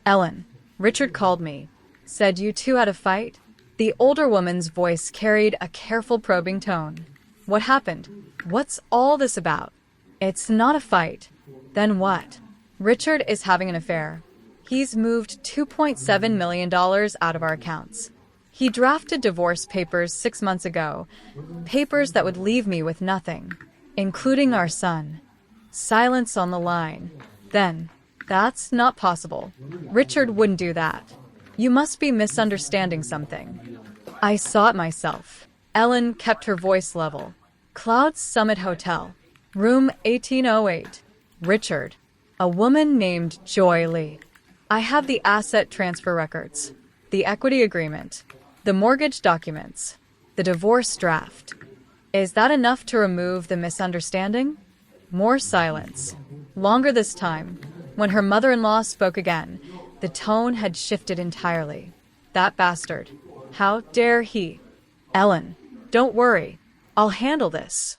[SPEAKER 1] Ellen. Richard called me. Said you two had a fight? The older woman's voice carried a careful probing tone. What happened? What's all this about? It's not a fight. Then what? Richard is having an affair. He's moved $2.7 million out of our accounts. He drafted divorce papers 6 months ago. Papers that would leave me with nothing, including our son. Silence on the line. Then, that's not possible. Richard wouldn't do that. You must be misunderstanding something. I saw it myself. Ellen kept her voice level. Cloud Summit Hotel. Room 1808. Richard. A woman named Joy Lee. I have the asset transfer records. The equity agreement. The mortgage documents. The divorce draft. Is that enough to remove the misunderstanding? More silence. Longer this time. When her mother-in-law spoke again, the tone had shifted entirely. That bastard. How dare he? Ellen, don't worry. I'll handle this.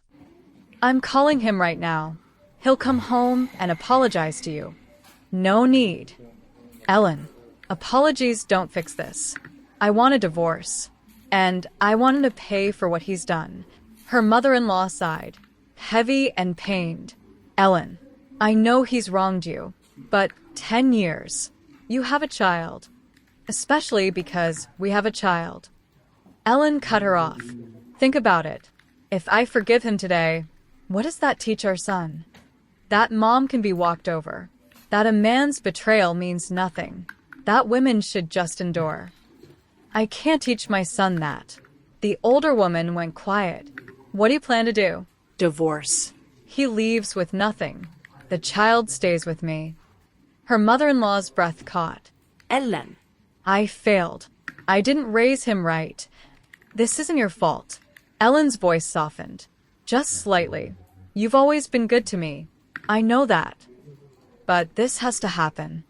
[SPEAKER 1] I'm calling him right now. He'll come home and apologize to you. No need. Ellen, apologies don't fix this. I want a divorce. And I want him to pay for what he's done. Her mother-in-law sighed. heavy and pained. Ellen, I know he's wronged you, but 10 years. You have a child. Especially because we have a child. Ellen cut her off. Think about it. If I forgive him today, what does that teach our son? That mom can be walked over. That a man's betrayal means nothing. That women should just endure. I can't teach my son that. The older woman went quiet. What do you plan to do?
[SPEAKER 2] Divorce.
[SPEAKER 1] He leaves with nothing. The child stays with me. Her mother-in-law's breath caught.
[SPEAKER 2] Ellen.
[SPEAKER 1] I failed. I didn't raise him right. This isn't your fault. Ellen's voice softened. Just slightly. You've always been good to me. I know that. But this has to happen.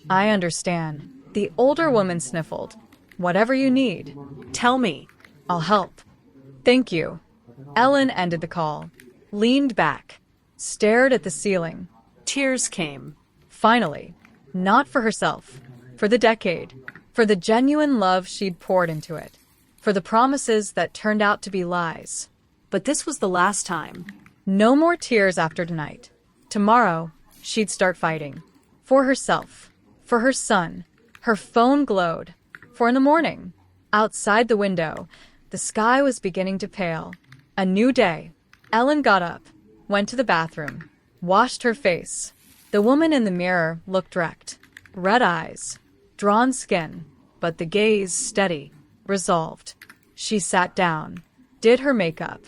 [SPEAKER 1] I understand. The older woman sniffled. Whatever you need.
[SPEAKER 2] Tell me.
[SPEAKER 1] I'll help. Thank you. Ellen ended the call, leaned back, stared at the ceiling.
[SPEAKER 2] Tears came.
[SPEAKER 1] Finally, not for herself, for the decade, for the genuine love she'd poured into it, for the promises that turned out to be lies.
[SPEAKER 2] But this was the last time.
[SPEAKER 1] No more tears after tonight. Tomorrow, she'd start fighting. For herself, for her son. Her phone glowed. For in the morning, outside the window, the sky was beginning to pale. A new day. Ellen got up, went to the bathroom, washed her face. The woman in the mirror looked wrecked. Red eyes, drawn skin, but the gaze steady, resolved. She sat down, did her makeup,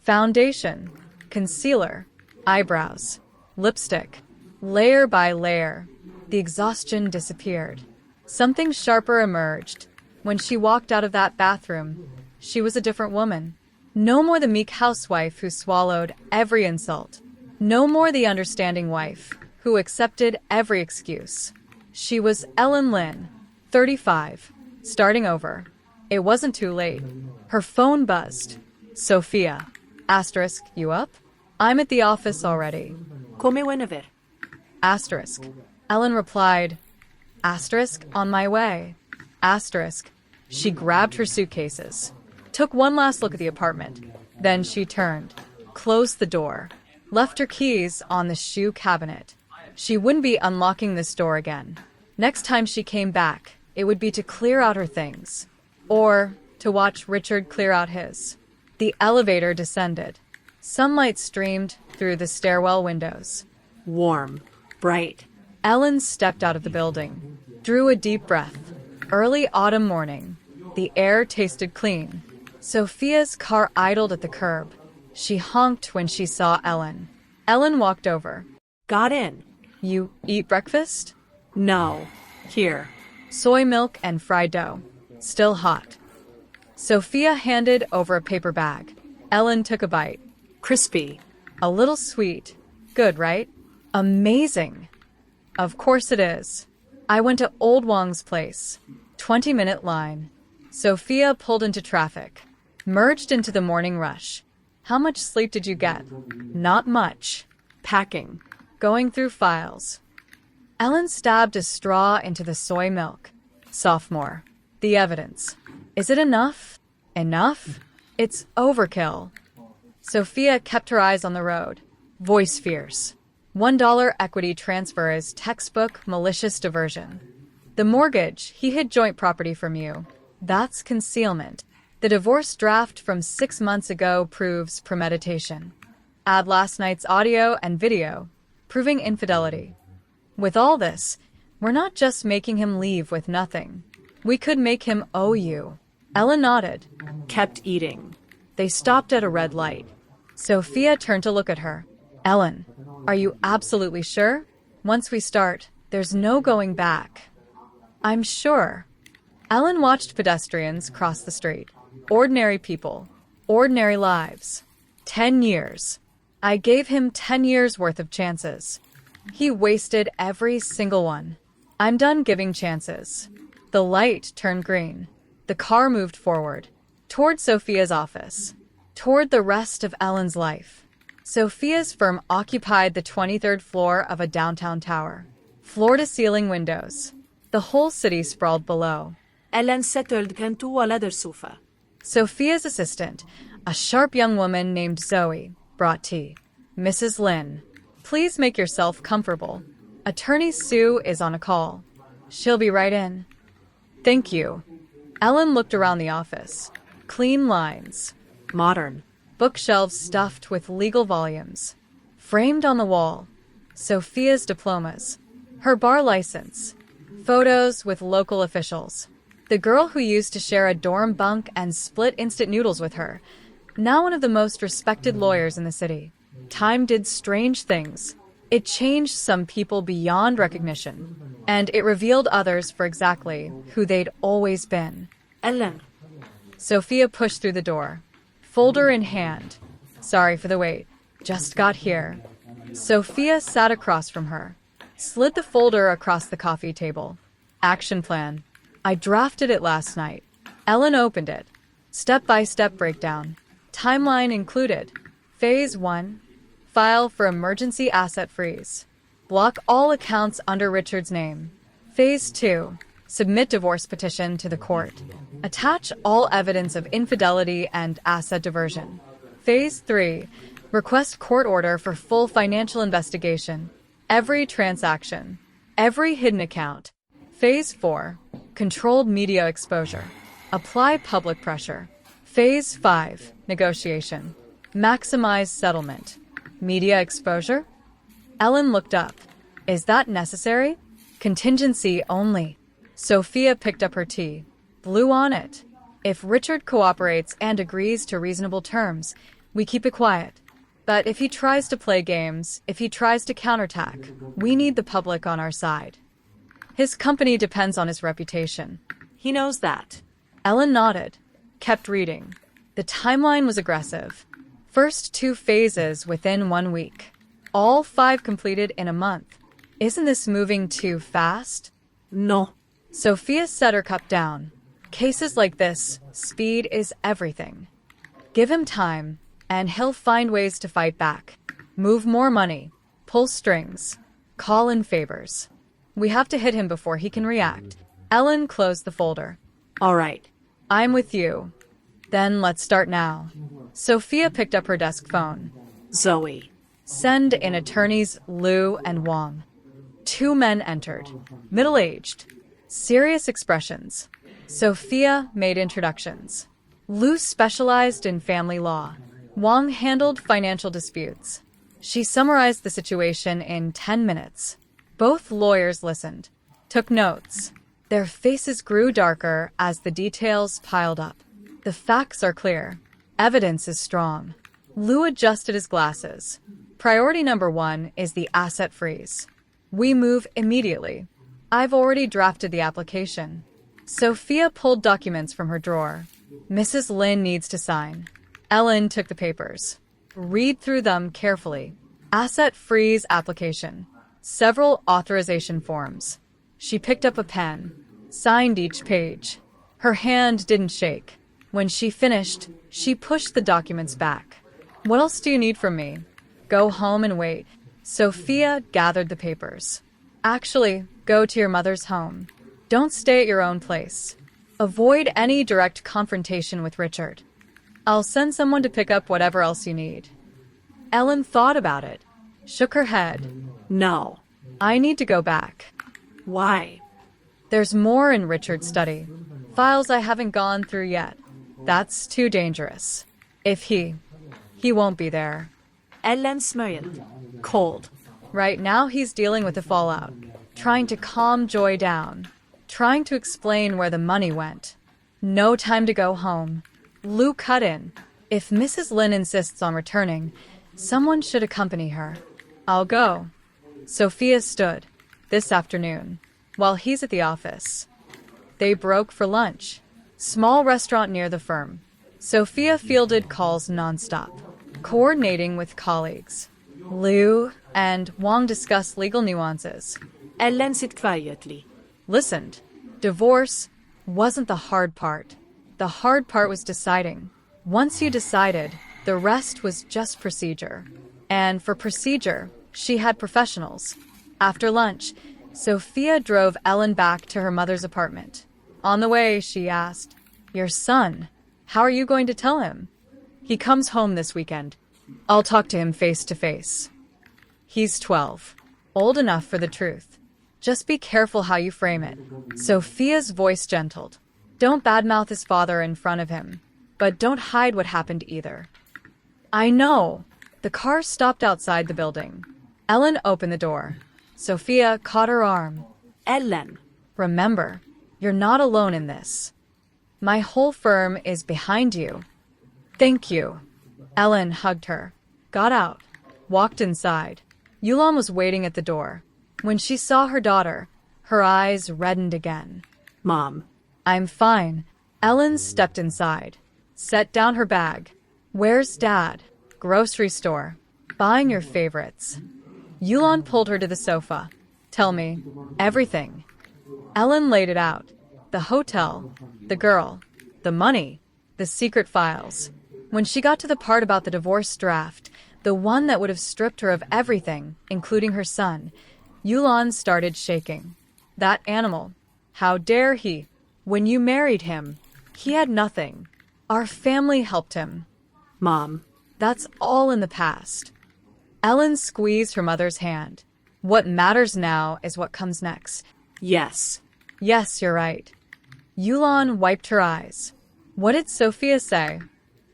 [SPEAKER 1] foundation, concealer, eyebrows, lipstick, layer by layer. The exhaustion disappeared. Something sharper emerged. When she walked out of that bathroom, she was a different woman. No more the meek housewife who swallowed every insult. No more the understanding wife who accepted every excuse. She was Ellen Lynn, 35, starting over. It wasn't too late. Her phone buzzed. Sophia. Asterisk, you up? I'm at the office already.
[SPEAKER 2] Come whenever.
[SPEAKER 1] Asterisk. Ellen replied. Asterisk, on my way. Asterisk. She grabbed her suitcases. Took one last look at the apartment. Then she turned, closed the door, left her keys on the shoe cabinet. She wouldn't be unlocking this door again. Next time she came back, it would be to clear out her things. Or to watch Richard clear out his. The elevator descended. Sunlight streamed through the stairwell windows.
[SPEAKER 2] Warm. Bright.
[SPEAKER 1] Ellen stepped out of the building, drew a deep breath. Early autumn morning. The air tasted clean. Sophia's car idled at the curb. She honked when she saw Ellen. Ellen walked over.
[SPEAKER 2] Got in.
[SPEAKER 1] You eat breakfast?
[SPEAKER 2] No. Here.
[SPEAKER 1] Soy milk and fried dough. Still hot. Sophia handed over a paper bag. Ellen took a bite.
[SPEAKER 2] Crispy.
[SPEAKER 1] A little sweet. Good, right? Amazing. Of course it is. I went to Old Wong's place. 20-minute line. Sophia pulled into traffic. Merged into the morning rush. How much sleep did you get? Not much. Packing. Going through files. Ellen stabbed a straw into the soy milk. Sophomore. The evidence. Is it enough? Enough? It's overkill. Sophia kept her eyes on the road. Voice fierce. $1 equity transfer is textbook malicious diversion. The mortgage, he hid joint property from you. That's concealment. The divorce draft from 6 months ago proves premeditation. Add last night's audio and video, proving infidelity. With all this, we're not just making him leave with nothing. We could make him owe you. Ellen nodded.
[SPEAKER 2] Kept eating.
[SPEAKER 1] They stopped at a red light. Sophia turned to look at her. Ellen, are you absolutely sure? Once we start, there's no going back. I'm sure. Ellen watched pedestrians cross the street. Ordinary people. Ordinary lives. 10 years. I gave him 10 years worth of chances. He wasted every single one. I'm done giving chances. The light turned green. The car moved forward. Toward Sophia's office. Toward the rest of Ellen's life. Sophia's firm occupied the 23rd floor of a downtown tower. Floor-to-ceiling windows. The whole city sprawled below.
[SPEAKER 2] Ellen settled into a leather sofa.
[SPEAKER 1] Sophia's assistant, a sharp young woman named Zoe, brought tea. Mrs. Lin, please make yourself comfortable. Attorney Sue is on a call. She'll be right in. Thank you. Ellen looked around the office. Clean lines.
[SPEAKER 2] Modern.
[SPEAKER 1] Bookshelves stuffed with legal volumes. Framed on the wall, Sophia's diplomas, her bar license, photos with local officials. The girl who used to share a dorm bunk and split instant noodles with her, now one of the most respected lawyers in the city. Time did strange things. It changed some people beyond recognition, and it revealed others for exactly who they'd always been.
[SPEAKER 2] Ellen.
[SPEAKER 1] Sophia pushed through the door, folder in hand. Sorry for the wait. Just got here. Sophia sat across from her, slid the folder across the coffee table. Action plan. I drafted it last night. Ellen opened it. Step-by-step breakdown. Timeline included. Phase 1. File for emergency asset freeze. Block all accounts under Richard's name. Phase 2. Submit divorce petition to the court. Attach all evidence of infidelity and asset diversion. Phase 3. Request court order for full financial investigation. Every transaction. Every hidden account. Phase 4. Controlled media exposure. Apply public pressure. Phase 5. Negotiation. Maximize settlement. Media exposure? Ellen looked up. Is that necessary? Contingency only. Sophia picked up her tea. Blew on it. If Richard cooperates and agrees to reasonable terms, we keep it quiet. But if he tries to play games, if he tries to counterattack, we need the public on our side. His company depends on his reputation.
[SPEAKER 2] He knows that.
[SPEAKER 1] Ellen nodded, kept reading. The timeline was aggressive. First 2 phases within 1 week. All 5 completed in a month. Isn't this moving too fast?
[SPEAKER 2] No.
[SPEAKER 1] Sophia set her cup down. Cases like this, speed is everything. Give him time, and he'll find ways to fight back. Move more money. Pull strings. Call in favors. We have to hit him before he can react. Ellen closed the folder.
[SPEAKER 2] All right.
[SPEAKER 1] I'm with you. Then let's start now. Sophia picked up her desk phone.
[SPEAKER 2] Zoe.
[SPEAKER 1] Send in attorneys Liu and Wang. 2 men entered. Middle-aged. Serious expressions. Sophia made introductions. Liu specialized in family law. Wang handled financial disputes. She summarized the situation in 10 minutes. Both lawyers listened, took notes. Their faces grew darker as the details piled up. The facts are clear. Evidence is strong. Liu adjusted his glasses. Priority number 1 is the asset freeze. We move immediately. I've already drafted the application. Sophia pulled documents from her drawer. Mrs. Lin needs to sign. Ellen took the papers. Read through them carefully. Asset freeze application. Several authorization forms. She picked up a pen, signed each page. Her hand didn't shake. When she finished, she pushed the documents back. What else do you need from me? Go home and wait. Sophia gathered the papers. Actually, go to your mother's home. Don't stay at your own place. Avoid any direct confrontation with Richard. I'll send someone to pick up whatever else you need. Ellen thought about it, shook her head.
[SPEAKER 2] No.
[SPEAKER 1] I need to go back.
[SPEAKER 2] Why?
[SPEAKER 1] There's more in Richard's study. Files I haven't gone through yet. That's too dangerous. If he won't be there.
[SPEAKER 2] Ellen smiled. Cold.
[SPEAKER 1] Right now he's dealing with the fallout, trying to calm Joy down, trying to explain where the money went. No time to go home. Liu cut in. If Mrs. Lin insists on returning, someone should accompany her. I'll go. Sophia stood, this afternoon, while he's at the office. They broke for lunch. Small restaurant near the firm. Sophia fielded calls nonstop, coordinating with colleagues. Liu and Wang discussed legal nuances.
[SPEAKER 2] Ellen sat quietly.
[SPEAKER 1] Listened. Divorce wasn't the hard part. The hard part was deciding. Once you decided, the rest was just procedure. And for procedure, she had professionals. After lunch, Sophia drove Ellen back to her mother's apartment. On the way, she asked, "Your son, how are you going to tell him?" "He comes home this weekend. I'll talk to him face to face. He's 12. Old enough for the truth. Just be careful how you frame it. Sophia's voice gentled. Don't badmouth his father in front of him, but don't hide what happened either. I know. The car stopped outside the building. Ellen opened the door. Sophia caught her arm.
[SPEAKER 2] Ellen.
[SPEAKER 1] Remember, you're not alone in this. My whole firm is behind you. Thank you. Ellen hugged her, got out, walked inside. Yulon was waiting at the door. When she saw her daughter, her eyes reddened again.
[SPEAKER 2] Mom.
[SPEAKER 1] I'm fine. Ellen stepped inside, set down her bag. Where's Dad? Grocery store. Buying your favorites. Yulon pulled her to the sofa. Tell me everything. Ellen laid it out. The hotel, the girl, the money, the secret files. When she got to the part about the divorce draft, the one that would have stripped her of everything, including her son, Yulon started shaking. That animal. How dare he? When you married him, he had nothing. Our family helped him.
[SPEAKER 2] Mom.
[SPEAKER 1] That's all in the past. Ellen squeezed her mother's hand. What matters now is what comes next.
[SPEAKER 2] Yes.
[SPEAKER 1] Yes, you're right. Yulon wiped her eyes. What did Sophia say?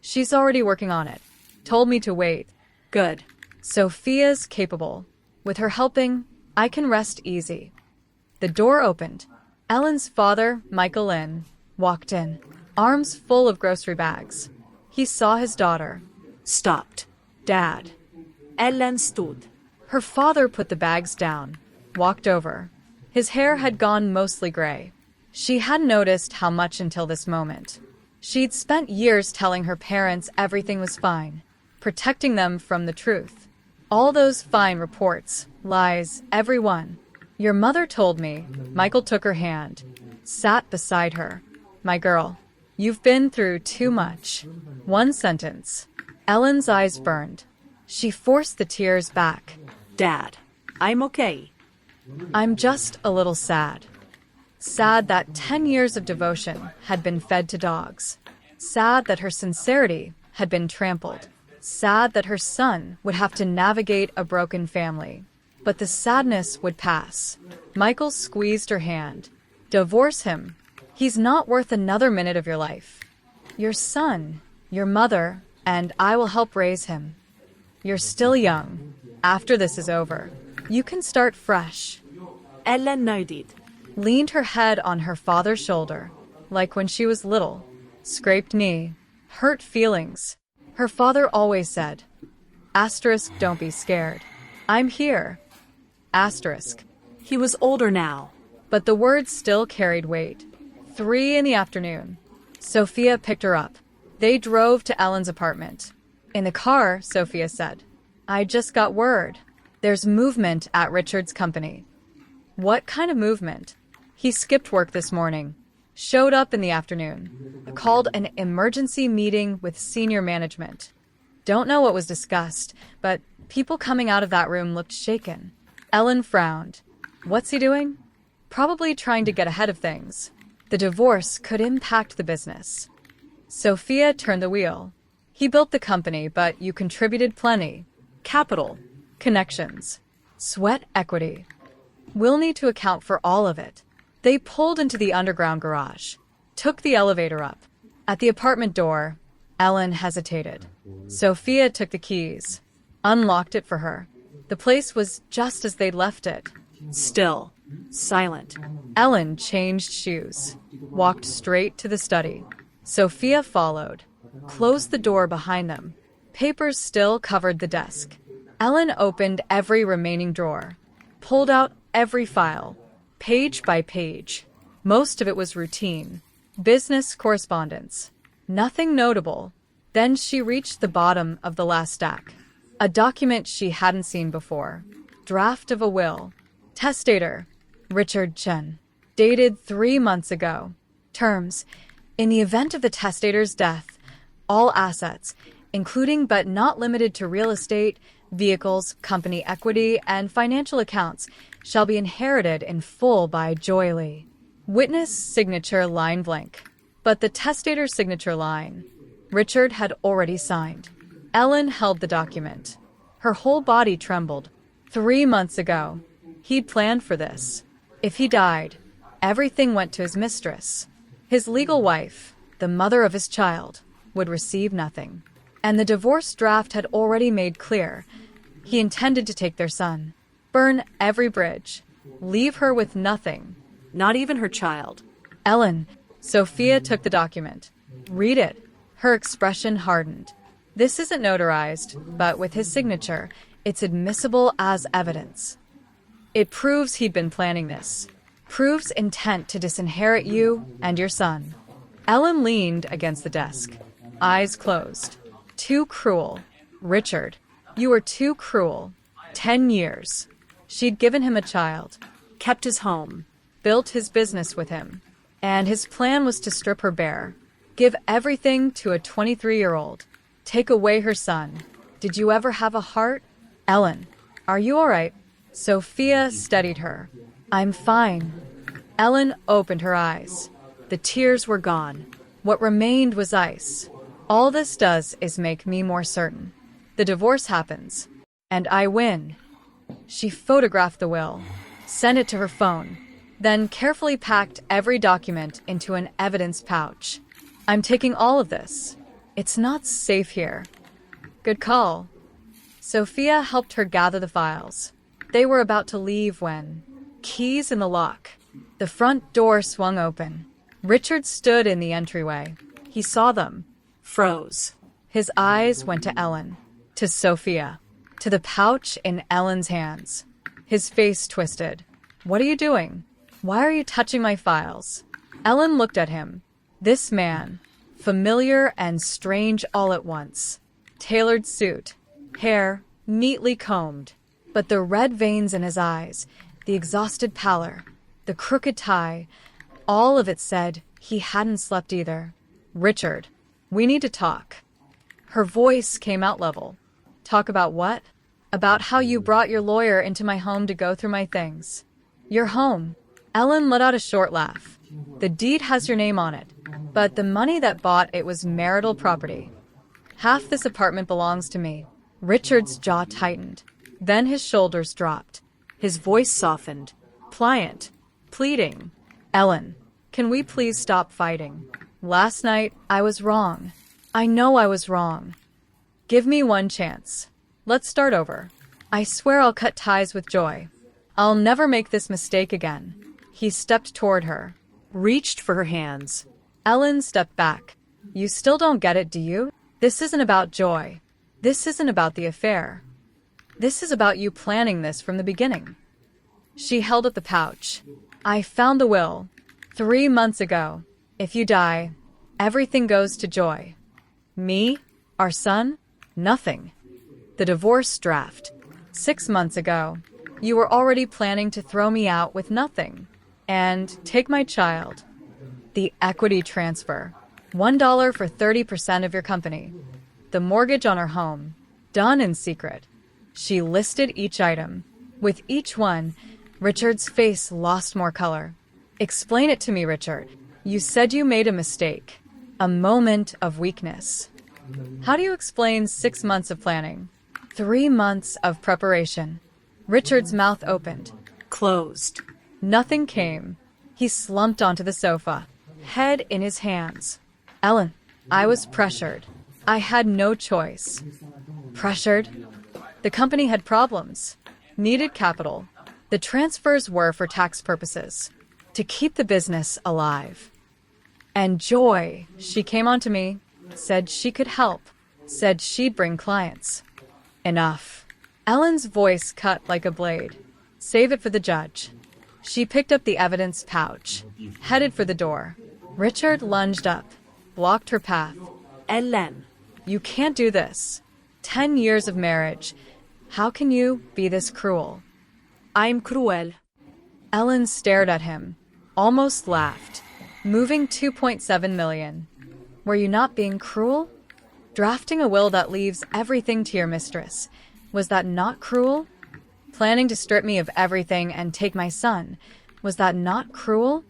[SPEAKER 1] She's already working on it. Told me to wait.
[SPEAKER 2] Good.
[SPEAKER 1] Sophia's capable. With her helping, I can rest easy. The door opened. Ellen's father, Michael Lynn, walked in, arms full of grocery bags. He saw his daughter.
[SPEAKER 2] Stopped.
[SPEAKER 1] Dad.
[SPEAKER 2] Ellen stood.
[SPEAKER 1] Her father put the bags down, walked over. His hair had gone mostly gray. She hadn't noticed how much until this moment. She'd spent years telling her parents everything was fine, protecting them from the truth. All those fine reports, lies, every one. Your mother told me. Michael took her hand, sat beside her. My girl, you've been through too much. One sentence. Ellen's eyes burned. She forced the tears back.
[SPEAKER 2] Dad. I'm okay.
[SPEAKER 1] I'm just a little sad. Sad that 10 years of devotion had been fed to dogs. Sad that her sincerity had been trampled. Sad that her son would have to navigate a broken family. But the sadness would pass. Michael squeezed her hand. Divorce him. He's not worth another minute of your life. Your son, your mother, and I will help raise him. You're still young. After this is over, you can start fresh.
[SPEAKER 2] Ellen nodded.
[SPEAKER 1] Leaned her head on her father's shoulder, like when she was little. Scraped knee. Hurt feelings. Her father always said, asterisk, don't be scared. I'm here. Asterisk.
[SPEAKER 2] He was older now.
[SPEAKER 1] But the words still carried weight. 3 in the afternoon. Sophia picked her up. They drove to Ellen's apartment. In the car, Sophia said, I just got word. There's movement at Richard's company. What kind of movement? He skipped work this morning. Showed up in the afternoon. Called an emergency meeting with senior management. Don't know what was discussed, but people coming out of that room looked shaken. Ellen frowned. What's he doing? Probably trying to get ahead of things. The divorce could impact the business. Sophia turned the wheel. He built the company, but you contributed plenty. Capital. Connections. Sweat equity. We'll need to account for all of it. They pulled into the underground garage. Took the elevator up. At the apartment door, Ellen hesitated. Sophia took the keys. Unlocked it for her. The place was just as they'd left it.
[SPEAKER 2] Still. Silent.
[SPEAKER 1] Ellen changed shoes. Walked straight to the study. Sophia followed. Closed the door behind them. Papers still covered the desk. Ellen opened every remaining drawer. Pulled out every file. Page by page. Most of it was routine. Business correspondence. Nothing notable. Then she reached the bottom of the last stack. A document she hadn't seen before. Draft of a will. Testator. Richard Chen. Dated 3 months ago. Terms. In the event of the testator's death, all assets, including but not limited to real estate, vehicles, company equity, and financial accounts, shall be inherited in full by Joy Lee. Witness signature line blank. But the testator's signature line, Richard had already signed. Ellen held the document. Her whole body trembled. 3 months ago, he'd planned for this. If he died, everything went to his mistress. His legal wife, the mother of his child, would receive nothing. And the divorce draft had already made clear he intended to take their son, burn every bridge, leave her with nothing.
[SPEAKER 2] Not even her child.
[SPEAKER 1] Ellen, Sophia took the document. Read it. Her expression hardened. This isn't notarized, but with his signature, it's admissible as evidence. It proves he'd been planning this. Proves intent to disinherit you and your son. Ellen leaned against the desk, eyes closed. Too cruel. Richard, you were too cruel. 10 years. She'd given him a child,
[SPEAKER 2] Kept his home.
[SPEAKER 1] built his business with him, and his plan was to strip her bare, give everything to a 23-year-old, take away her son. Did you ever have a heart? Ellen, are you all right? Sophia steadied her. I'm fine. Ellen opened her eyes. The tears were gone. What remained was ice. All this does is make me more certain. The divorce happens, and I win. She photographed the will, sent it to her phone, then carefully packed every document into an evidence pouch. I'm taking all of this. It's not safe here. Good call. Sophia helped her gather the files. They were about to leave when, keys in the lock, the front door swung open. Richard stood in the entryway. He saw them.
[SPEAKER 2] Froze.
[SPEAKER 1] His eyes went to Ellen, to Sophia, to the pouch in Ellen's hands. His face twisted. What are you doing? Why are you touching my files? Ellen looked at him. This man, familiar and strange all at once. Tailored suit, hair neatly combed, but the red veins in his eyes, the exhausted pallor, the crooked tie, all of it said he hadn't slept either. Richard, we need to talk. Her voice came out level. Talk about what? About how you brought your lawyer into my home to go through my things. Your home. Ellen let out a short laugh. The deed has your name on it, but the money that bought it was marital property. Half this apartment belongs to me. Richard's jaw tightened. Then his shoulders dropped.
[SPEAKER 2] His voice softened.
[SPEAKER 1] Pliant. Pleading. Ellen, can we please stop fighting? Last night, I was wrong. I know I was wrong. Give me one chance. Let's start over. I swear I'll cut ties with Joy. I'll never make this mistake again. He stepped toward her.
[SPEAKER 2] Reached for her hands.
[SPEAKER 1] Ellen stepped back. You still don't get it, do you? This isn't about Joy. This isn't about the affair. This is about you planning this from the beginning. She held up the pouch. I found the will. 3 months ago. If you die, everything goes to Joy. Me? Our son? Nothing. The divorce draft. 6 months ago. You were already planning to throw me out with nothing. And take my child. The equity transfer. $1 for 30% of your company. The mortgage on her home. Done in secret. She listed each item. With each one, Richard's face lost more color. Explain it to me, Richard. You said you made a mistake. A moment of weakness. How do you explain 6 months of planning? 3 months of preparation. Richard's mouth opened.
[SPEAKER 2] Closed.
[SPEAKER 1] Nothing came. He slumped onto the sofa, head in his hands. Ellen, I was pressured. I had no choice. Pressured? The company had problems. Needed capital. The transfers were for tax purposes. To keep the business alive. And Joy, she came onto me, said she could help, said she'd bring clients. Enough. Ellen's voice cut like a blade. Save it for the judge. She picked up the evidence pouch, headed for the door. Richard lunged up, blocked her path.
[SPEAKER 2] Ellen.
[SPEAKER 1] You can't do this. 10 years of marriage. How can you be this cruel?
[SPEAKER 2] I'm cruel.
[SPEAKER 1] Ellen stared at him, almost laughed. Moving $2.7 million. Were you not being cruel? Drafting a will that leaves everything to your mistress. Was that not cruel? Planning to strip me of everything and take my son. Was that not cruel?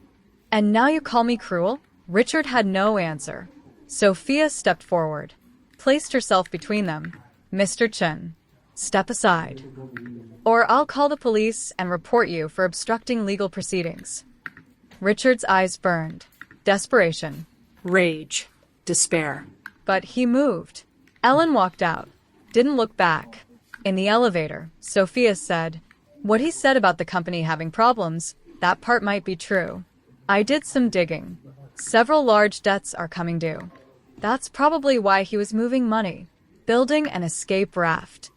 [SPEAKER 1] And now you call me cruel? Richard had no answer. Sophia stepped forward. placed herself between them. Mr. Chen, step aside, or I'll call the police and report you for obstructing legal proceedings. Richard's eyes burned. Desperation.
[SPEAKER 2] Rage. Despair.
[SPEAKER 1] But he moved. Ellen walked out. Didn't look back. In the elevator, Sophia said, "What he said about the company having problems, that part might be true. I did some digging. Several large debts are coming due. That's probably why he was moving money, building an escape raft.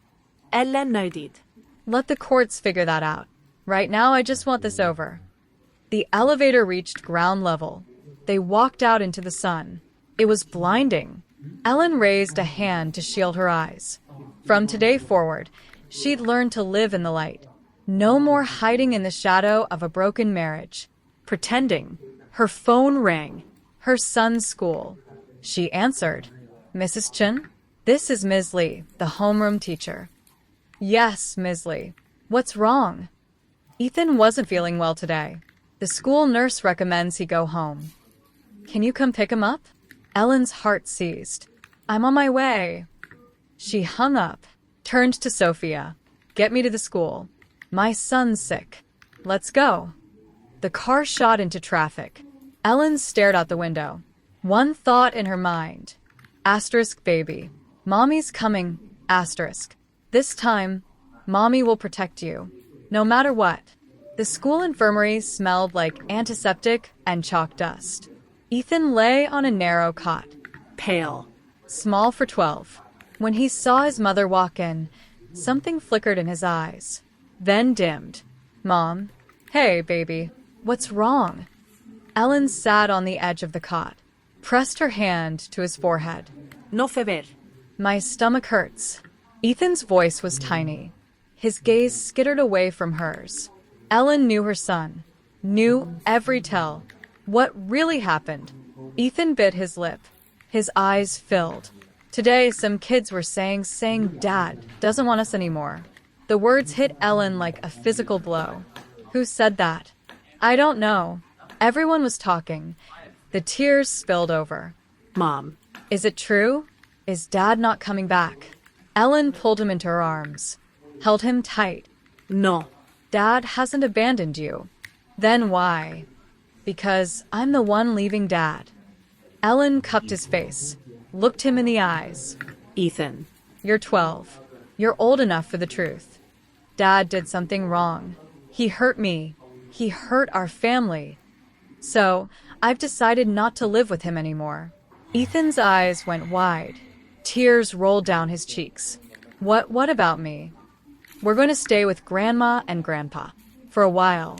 [SPEAKER 2] Ellen nodded.
[SPEAKER 1] Let the courts figure that out. Right now, I just want this over." The elevator reached ground level. They walked out into the sun. It was blinding. Ellen raised a hand to shield her eyes. From today forward, she'd learned to live in the light. No more hiding in the shadow of a broken marriage.
[SPEAKER 2] Pretending. Her phone rang.
[SPEAKER 1] Her son's school. She answered. "Mrs. Chen? This is Ms. Lee, the homeroom teacher." "Yes, Ms. Lee. What's wrong?" "Ethan wasn't feeling well today. The school nurse recommends he go home. Can you come pick him up?" Ellen's heart seized. "I'm on my way." She hung up, turned to Sophia. "Get me to the school. My son's sick. Let's go." The car shot into traffic. Ellen stared out the window. One thought in her mind. Asterisk baby. Mommy's coming. Asterisk. This time, Mommy will protect you. No matter what. The school infirmary smelled like antiseptic and chalk dust. Ethan lay on a narrow cot.
[SPEAKER 2] Pale.
[SPEAKER 1] Small for 12. When he saw his mother walk in, something flickered in his eyes. Then dimmed. "Mom? Hey, baby. What's wrong?" Ellen sat on the edge of the cot, pressed her hand to his forehead.
[SPEAKER 2] No fever.
[SPEAKER 1] "My stomach hurts." Ethan's voice was tiny. His gaze skittered away from hers. Ellen knew her son, knew every tell. What really happened? Ethan bit his lip. His eyes filled. Today, some kids were saying Dad doesn't want us anymore. The words hit Ellen like a physical blow. Who said that? I don't know. Everyone was talking. The tears spilled over.
[SPEAKER 2] Mom.
[SPEAKER 1] Is it true? Is Dad not coming back? Ellen pulled him into her arms, held him tight.
[SPEAKER 2] No.
[SPEAKER 1] Dad hasn't abandoned you. Then why? Because I'm the one leaving Dad. Ellen cupped his face, looked him in the eyes.
[SPEAKER 2] Ethan.
[SPEAKER 1] You're 12. You're old enough for the truth. Dad did something wrong. He hurt me. He hurt our family. So, I've decided not to live with him anymore. Ethan's eyes went wide. Tears rolled down his cheeks. What about me? We're going to stay with Grandma and Grandpa. For a while.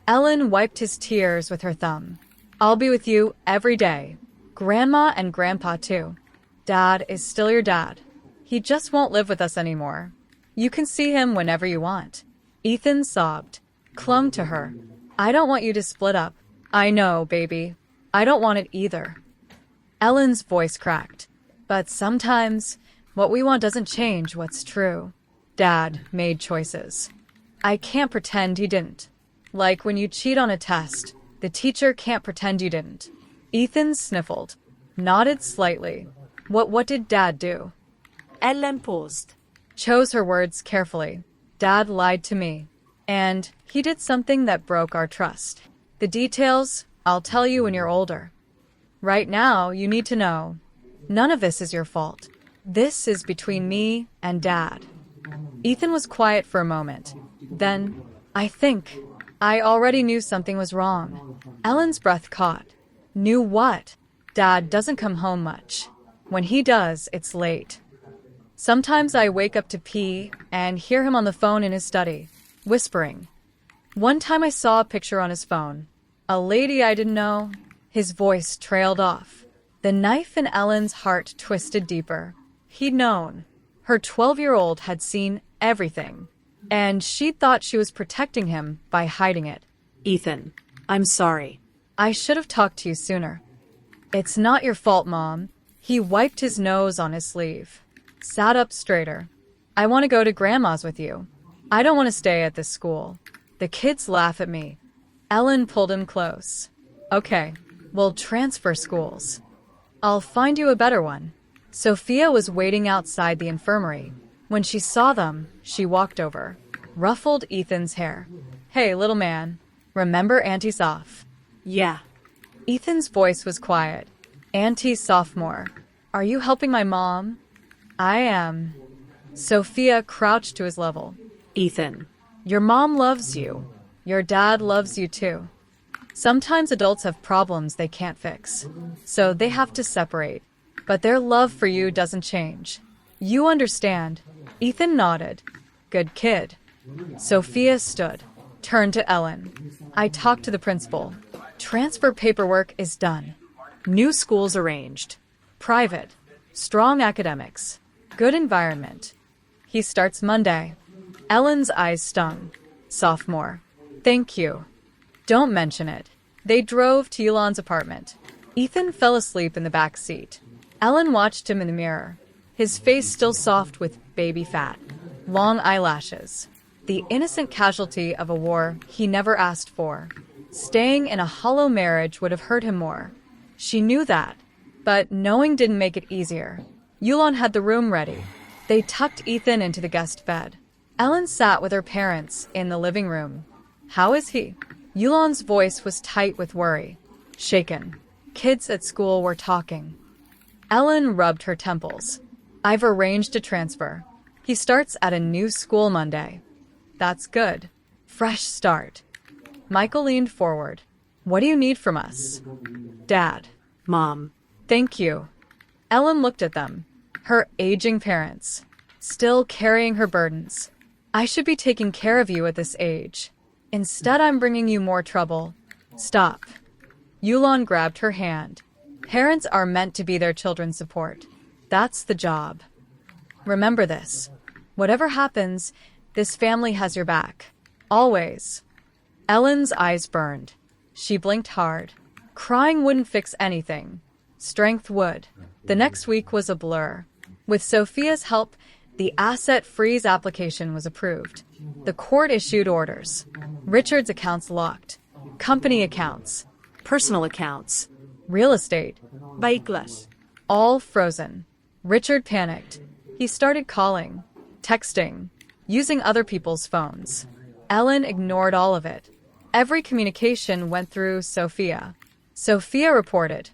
[SPEAKER 1] Ellen wiped his tears with her thumb. I'll be with you every day. Grandma and Grandpa too. Dad is still your dad. He just won't live with us anymore. You can see him whenever you want. Ethan sobbed, clung to her. I don't want you to split up. I know, baby. I don't want it either. Ellen's voice cracked. But sometimes, what we want doesn't change what's true. Dad made choices. I can't pretend he didn't. Like when you cheat on a test, the teacher can't pretend you didn't. Ethan sniffled, nodded slightly. What did Dad do?
[SPEAKER 2] Ellen paused.
[SPEAKER 1] Chose her words carefully. Dad lied to me. And he did something that broke our trust. The details, I'll tell you when you're older. Right now, you need to know. None of this is your fault. This is between me and Dad. Ethan was quiet for a moment. Then, I think, I already knew something was wrong. Ellen's breath caught. Knew what? Dad doesn't come home much. When he does, it's late. Sometimes I wake up to pee and hear him on the phone in his study, whispering. One time I saw a picture on his phone. A lady I didn't know. His voice trailed off. The knife in Ellen's heart twisted deeper. He'd known. Her 12-year-old had seen everything. And she thought she was protecting him by hiding it.
[SPEAKER 2] Ethan, I'm sorry.
[SPEAKER 1] I should have talked to you sooner. It's not your fault, Mom. He wiped his nose on his sleeve. Sat up straighter. I want to go to Grandma's with you. I don't want to stay at this school. The kids laugh at me. Ellen pulled him close. Okay, we'll transfer schools. I'll find you a better one. Sophia was waiting outside the infirmary. When she saw them, she walked over, ruffled Ethan's hair. Hey, little man, remember Auntie Soph?
[SPEAKER 2] Yeah.
[SPEAKER 1] Ethan's voice was quiet. Auntie Sophomore, are you helping my mom? I am. Sophia crouched to his level.
[SPEAKER 2] Ethan.
[SPEAKER 1] Your mom loves you. Your dad loves you too. Sometimes adults have problems they can't fix, so they have to separate. But their love for you doesn't change. You understand. Ethan nodded. Good kid. Sophia stood, turned to Ellen. I talked to the principal. Transfer paperwork is done. New schools arranged. Private. Strong academics. Good environment. He starts Monday. Ellen's eyes stung. Sophomore. Thank you. Don't mention it. They drove to Elon's apartment. Ethan fell asleep in the back seat. Ellen watched him in the mirror. His face still soft with baby fat. Long eyelashes. The innocent casualty of a war he never asked for. Staying in a hollow marriage would have hurt him more. She knew that. But knowing didn't make it easier. Yulon had the room ready. They tucked Ethan into the guest bed. Ellen sat with her parents in the living room. How is he? Yulon's voice was tight with worry. Shaken. Kids at school were talking. Ellen rubbed her temples. I've arranged a transfer. He starts at a new school Monday. That's good. Fresh start. Michael leaned forward. What do you need from us? Dad.
[SPEAKER 2] Mom.
[SPEAKER 1] Thank you. Ellen looked at them. Her aging parents. Still carrying her burdens. I should be taking care of you at this age. Instead, I'm bringing you more trouble. Stop. Yulon grabbed her hand. Parents are meant to be their children's support. That's the job. Remember this. Whatever happens, this family has your back. Always. Ellen's eyes burned. She blinked hard. Crying wouldn't fix anything. Strength would. The next week was a blur. With Sophia's help, the asset freeze application was approved. The court issued orders. Richard's accounts locked. Company accounts.
[SPEAKER 2] Personal accounts.
[SPEAKER 1] Real estate.
[SPEAKER 2] Baiklas.
[SPEAKER 1] All frozen. Richard panicked. He started calling, texting, using other people's phones. Ellen ignored all of it. Every communication went through Sophia. Sophia reported.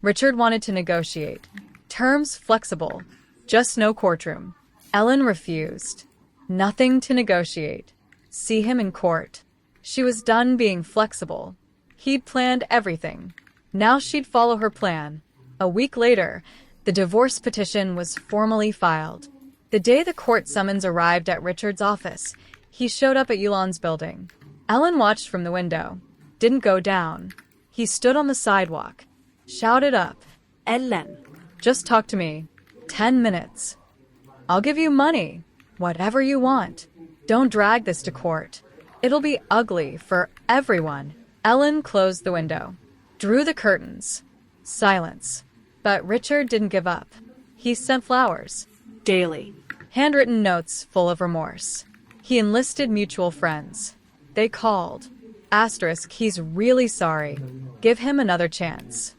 [SPEAKER 1] Richard wanted to negotiate. Terms flexible. Just no courtroom. Ellen refused. Nothing to negotiate. See him in court. She was done being flexible. He'd planned everything. Now she'd follow her plan. A week later, the divorce petition was formally filed. The day the court summons arrived at Richard's office, he showed up at Yulon's building. Ellen watched from the window. Didn't go down. He stood on the sidewalk. Shouted up.
[SPEAKER 2] Ellen.
[SPEAKER 1] Just talk to me. 10 minutes. I'll give you money. Whatever you want. Don't drag this to court. It'll be ugly for everyone. Ellen closed the window. Drew the curtains. Silence. But Richard didn't give up. He sent flowers.
[SPEAKER 2] Daily.
[SPEAKER 1] Handwritten notes full of remorse. He enlisted mutual friends. They called. Asterisk, he's really sorry. Give him another chance.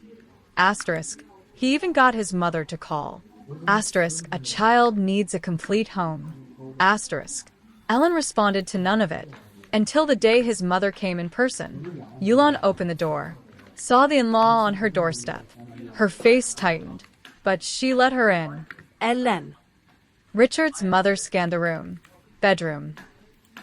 [SPEAKER 1] Asterisk, he even got his mother to call. Asterisk, a child needs a complete home. Asterisk. Ellen responded to none of it. Until the day his mother came in person. Yulon opened the door. Saw the in-law on her doorstep. Her face tightened. But she let her in.
[SPEAKER 2] Ellen.
[SPEAKER 1] Richard's mother scanned the room. Bedroom.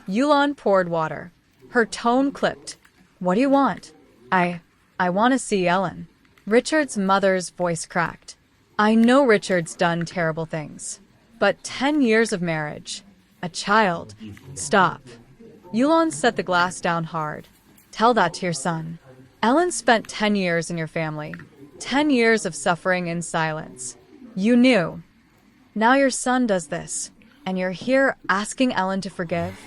[SPEAKER 1] Yulon poured water. Her tone clipped. What do you want? I want to see Ellen. Richard's mother's voice cracked. I know Richard's done terrible things. But 10 years of marriage. A child. Stop. Yulon set the glass down hard. Tell that to your son. Ellen spent 10 years in your family. 10 years of suffering in silence. You knew. Now your son does this, and you're here asking Ellen to forgive?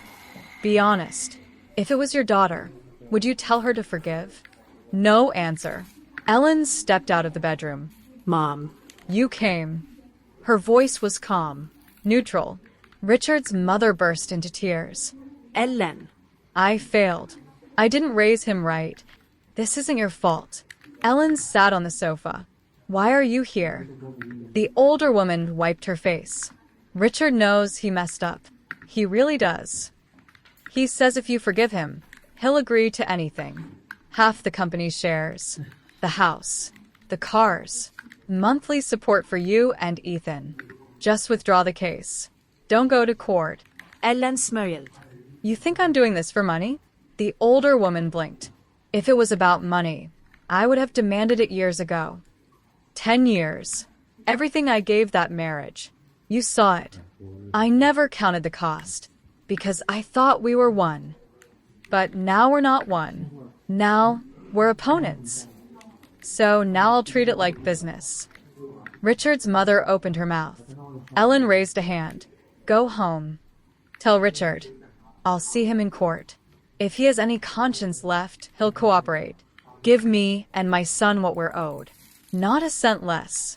[SPEAKER 1] Be honest. If it was your daughter, would you tell her to forgive? No answer. Ellen stepped out of the bedroom.
[SPEAKER 2] Mom.
[SPEAKER 1] You came. Her voice was calm, neutral. Richard's mother burst into tears.
[SPEAKER 2] Ellen.
[SPEAKER 1] I failed. I didn't raise him right. This isn't your fault. Ellen sat on the sofa. Why are you here? The older woman wiped her face. Richard knows he messed up. He really does. He says if you forgive him, he'll agree to anything. Half the company's shares, the house, the cars, monthly support for you and Ethan. Just withdraw the case. Don't go to court.
[SPEAKER 2] Ellen smiled.
[SPEAKER 1] You think I'm doing this for money? The older woman blinked. If it was about money, I would have demanded it years ago. 10 years. Everything I gave that marriage. You saw it. I never counted the cost, because I thought we were one. But now we're not one. Now we're opponents. So now I'll treat it like business. Richard's mother opened her mouth. Ellen raised a hand. Go home. Tell Richard. I'll see him in court. If he has any conscience left, he'll cooperate. Give me and my son what we're owed. Not a cent less.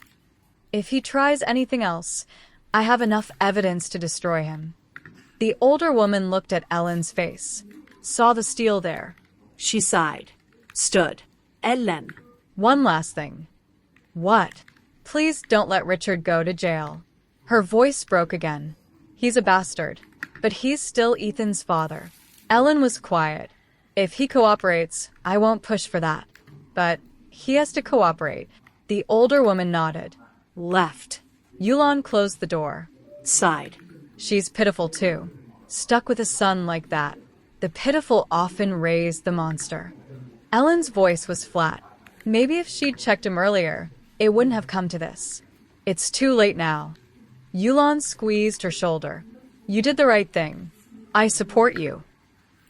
[SPEAKER 1] If he tries anything else, I have enough evidence to destroy him. The older woman looked at Ellen's face, saw the steel there.
[SPEAKER 2] She sighed. Stood. Ellen.
[SPEAKER 1] One last thing. What? Please don't let Richard go to jail. Her voice broke again. He's a bastard, but he's still Ethan's father. Ellen was quiet. If he cooperates, I won't push for that. But he has to cooperate. The older woman nodded. Left. Yulon closed the door.
[SPEAKER 2] Sighed.
[SPEAKER 1] She's pitiful too. Stuck with a son like that. The pitiful often raise the monster. Ellen's voice was flat. Maybe if she'd checked him earlier, it wouldn't have come to this. It's too late now. Yulon squeezed her shoulder. You did the right thing. I support you.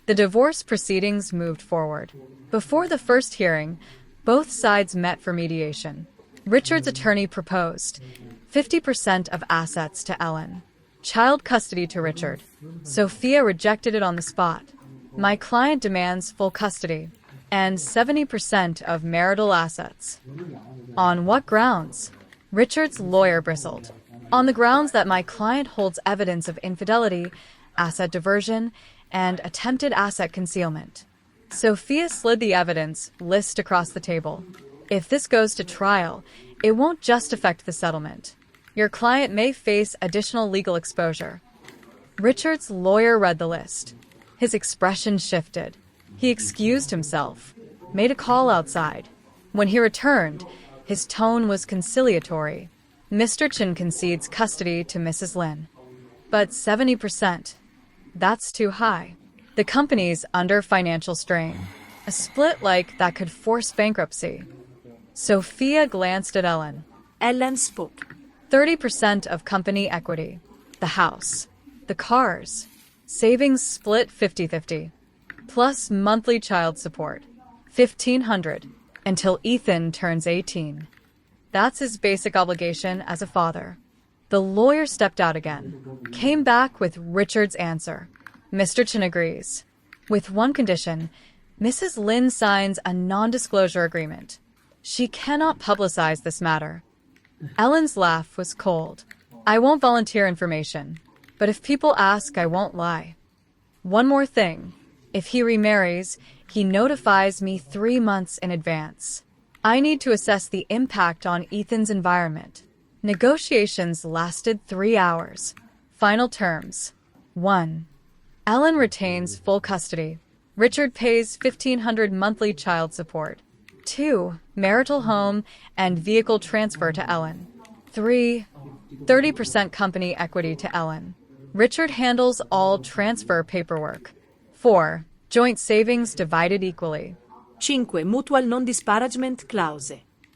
[SPEAKER 1] The divorce proceedings moved forward. Before the first hearing, both sides met for mediation. Richard's attorney proposed 50% of assets to Ellen, child custody to Richard. Sophia rejected it on the spot. My client demands full custody and 70% of marital assets. On what grounds? Richard's lawyer bristled. On the grounds that my client holds evidence of infidelity, asset diversion, and attempted asset concealment. Sophia slid the evidence list across the table. If this goes to trial, it won't just affect the settlement. Your client may face additional legal exposure. Richard's lawyer read the list. His expression shifted. He excused himself, made a call outside. When he returned, his tone was conciliatory. Mr. Chin concedes custody to Mrs. Lin. But 70%, that's too high. The company's under financial strain. A split like that could force bankruptcy. Sophia glanced at Ellen.
[SPEAKER 2] Ellen spoke.
[SPEAKER 1] 30% of company equity. The house. The cars. Savings split 50-50. Plus monthly child support. $1,500 until Ethan turns 18. That's his basic obligation as a father. The lawyer stepped out again. Came back with Richard's answer. Mr. Chin agrees. With one condition, Mrs. Lin signs a non-disclosure agreement. She cannot publicize this matter. Ellen's laugh was cold. I won't volunteer information, but if people ask, I won't lie. One more thing. If he remarries, he notifies me 3 months in advance. I need to assess the impact on Ethan's environment. Negotiations lasted 3 hours. Final terms. 1. Ellen retains full custody. Richard pays $1,500 monthly child support. 2. Marital home and vehicle transfer to Ellen. 3. 30% company equity to Ellen. Richard handles all transfer paperwork. 4. Joint savings divided equally.
[SPEAKER 2] 5. Mutual non-disparagement clause.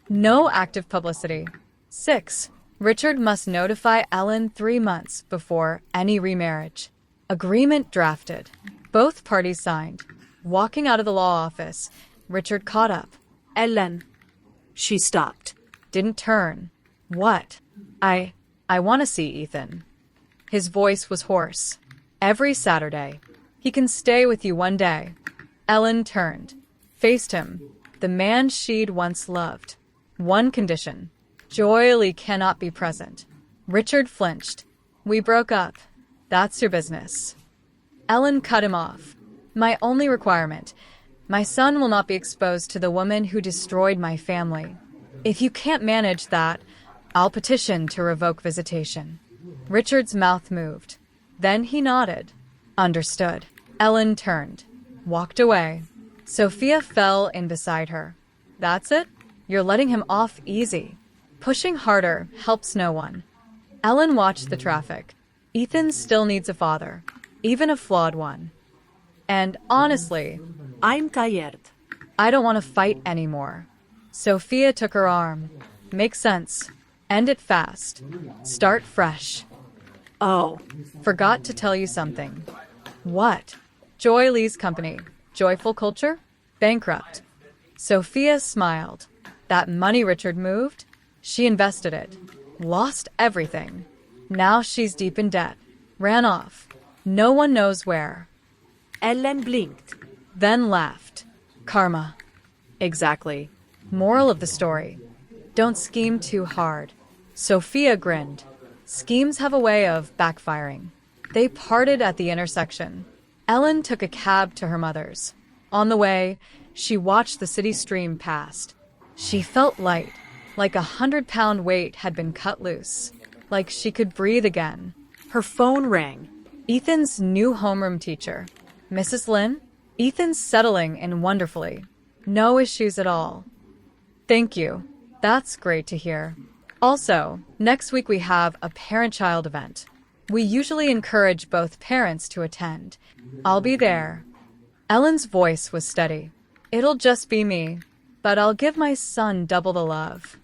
[SPEAKER 1] No active publicity. 6. Richard must notify Ellen 3 months before any remarriage. Agreement drafted. Both parties signed. Walking out of the law office, Richard caught up.
[SPEAKER 2] Ellen. She stopped.
[SPEAKER 1] Didn't turn. What? I want to see Ethan. His voice was hoarse. Every Saturday. He can stay with you one day. Ellen turned. Faced him. The man she'd once loved. One condition. Joy Lee cannot be present. Richard flinched. We broke up. That's your business. Ellen cut him off. My only requirement. My son will not be exposed to the woman who destroyed my family. If you can't manage that, I'll petition to revoke visitation. Richard's mouth moved. Then he nodded. Understood. Ellen turned, walked away. Sophia fell in beside her. That's it? You're letting him off easy. Pushing harder helps no one. Ellen watched the traffic. Ethan still needs a father, even a flawed one. And honestly,
[SPEAKER 2] I'm tired.
[SPEAKER 1] I don't want to fight anymore. Sophia took her arm. Make sense. End it fast. Start fresh.
[SPEAKER 2] Oh,
[SPEAKER 1] Forgot to tell you something. What? Joy Lee's company. Joyful culture? Bankrupt. Sophia smiled. That money Richard moved? She invested it. Lost everything. Now she's deep in debt. Ran off. No one knows where.
[SPEAKER 2] Ellen blinked.
[SPEAKER 1] Then laughed. Karma. Exactly. Moral of the story. Don't scheme too hard. Sophia grinned. Schemes have a way of backfiring. They parted at the intersection. Ellen took a cab to her mother's. On the way, she watched the city stream past. She felt light, like 100-pound weight had been cut loose, like she could breathe again.
[SPEAKER 2] Her phone rang.
[SPEAKER 1] Ethan's new homeroom teacher. Mrs. Lynn? Ethan's settling in wonderfully. No issues at all. Thank you. That's great to hear. Also, next week we have a parent-child event. We usually encourage both parents to attend. I'll be there. Ellen's voice was steady. It'll just be me, but I'll give my son double the love.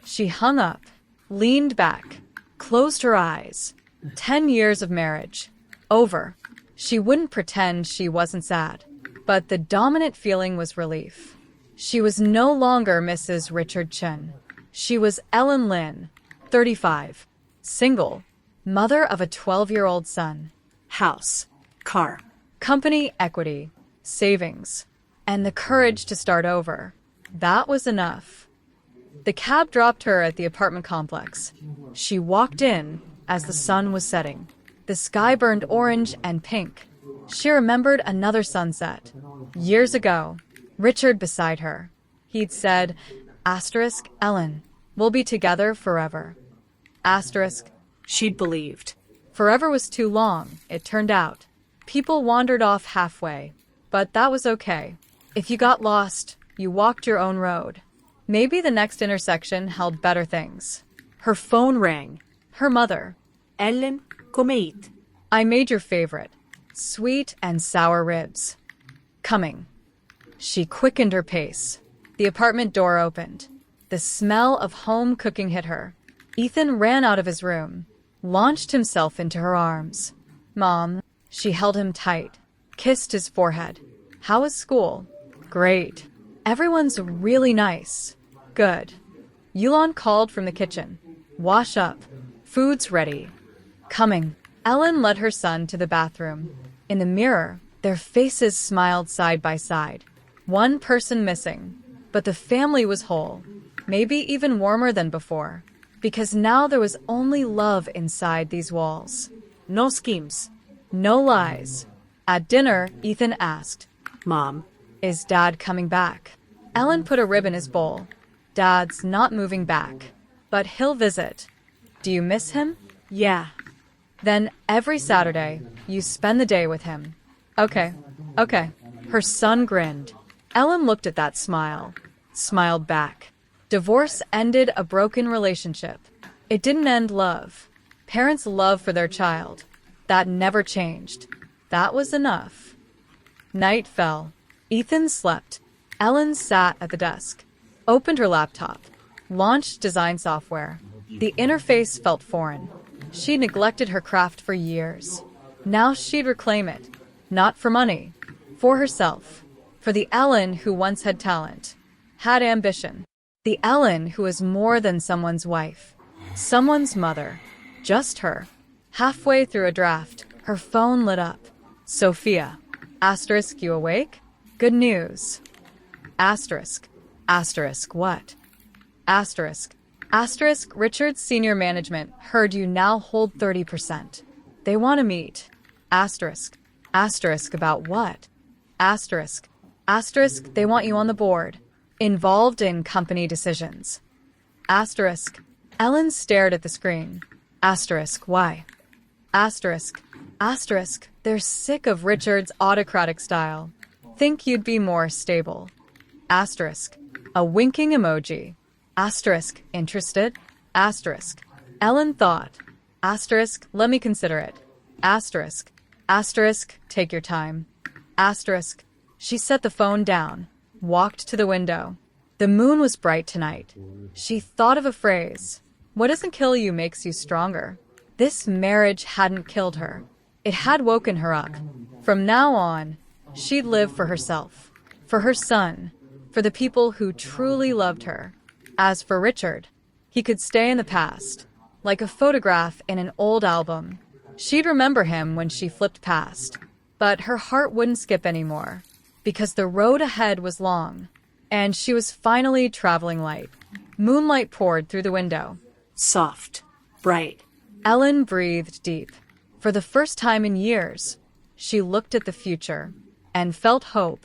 [SPEAKER 1] She hung up, leaned back, closed her eyes. 10 years of marriage. Over. She wouldn't pretend she wasn't sad, but the dominant feeling was relief. She was no longer Mrs. Richard Chen. She was Ellen Lynn, 35, single, mother of a 12-year-old son.
[SPEAKER 2] House. Car.
[SPEAKER 1] Company equity, savings, and the courage to start over. That was enough. The cab dropped her at the apartment complex. She walked in as the sun was setting. The sky burned orange and pink. She remembered another sunset. Years ago, Richard beside her. He'd said, Ellen, we'll be together forever.
[SPEAKER 2] She'd believed.
[SPEAKER 1] Forever was too long, it turned out. People wandered off halfway, but that was okay. If you got lost, you walked your own road. Maybe the next intersection held better things.
[SPEAKER 2] Her phone rang.
[SPEAKER 1] Her mother.
[SPEAKER 2] Ellen, come eat.
[SPEAKER 1] I made your favorite. Sweet and sour ribs. Coming. She quickened her pace. The apartment door opened. The smell of home cooking hit her. Ethan ran out of his room, launched himself into her arms. Mom. She held him tight, kissed his forehead. How was school? Great. Everyone's really nice. Good. Yulon called from the kitchen. Wash up. Food's ready. Coming. Ellen led her son to the bathroom. In the mirror, their faces smiled side by side. One person missing, but the family was whole. Maybe even warmer than before, because now there was only love inside these walls.
[SPEAKER 2] No schemes.
[SPEAKER 1] No lies. At dinner, Ethan asked,
[SPEAKER 2] Mom.
[SPEAKER 1] Is Dad coming back? Ellen put a rib in his bowl. Dad's not moving back, but he'll visit. Do you miss him?
[SPEAKER 2] Yeah.
[SPEAKER 1] Then every Saturday, you spend the day with him. Okay. Her son grinned. Ellen looked at that smile, smiled back. Divorce ended a broken relationship. It didn't end love. Parents' love for their child. That never changed. That was enough. Night fell. Ethan slept. Ellen sat at the desk, opened her laptop, launched design software. The interface felt foreign. She neglected her craft for years. Now she'd reclaim it. Not for money. For herself. For the Ellen who once had talent. Had ambition. The Ellen who was more than someone's wife. Someone's mother. Just her. Halfway through a draft, her phone lit up. Sophia. You awake? Good news. What? Richard's senior management heard you now hold 30%. They want to meet. About what? They want you on the board. Involved in company decisions. Asterisk. Ellen stared at the screen. Asterisk. Why? Asterisk. Asterisk. They're sick of Richard's autocratic style. Think you'd be more stable. Asterisk. A winking emoji. Asterisk. Interested? Asterisk. Ellen thought. Asterisk. Let me consider it. Asterisk. Asterisk. Take your time. Asterisk. She set the phone down, walked to the window. The moon was bright tonight. She thought of a phrase. What doesn't kill you makes you stronger. This marriage hadn't killed her. It had woken her up. From now on, she'd live for herself, for her son, for the people who truly loved her. As for Richard, he could stay in the past, like a photograph in an old album. She'd remember him when she flipped past, but her heart wouldn't skip anymore, because the road ahead was long, and she was finally traveling light. Moonlight poured through the window.
[SPEAKER 2] Soft. Bright.
[SPEAKER 1] Ellen breathed deep. For the first time in years, she looked at the future and felt hope.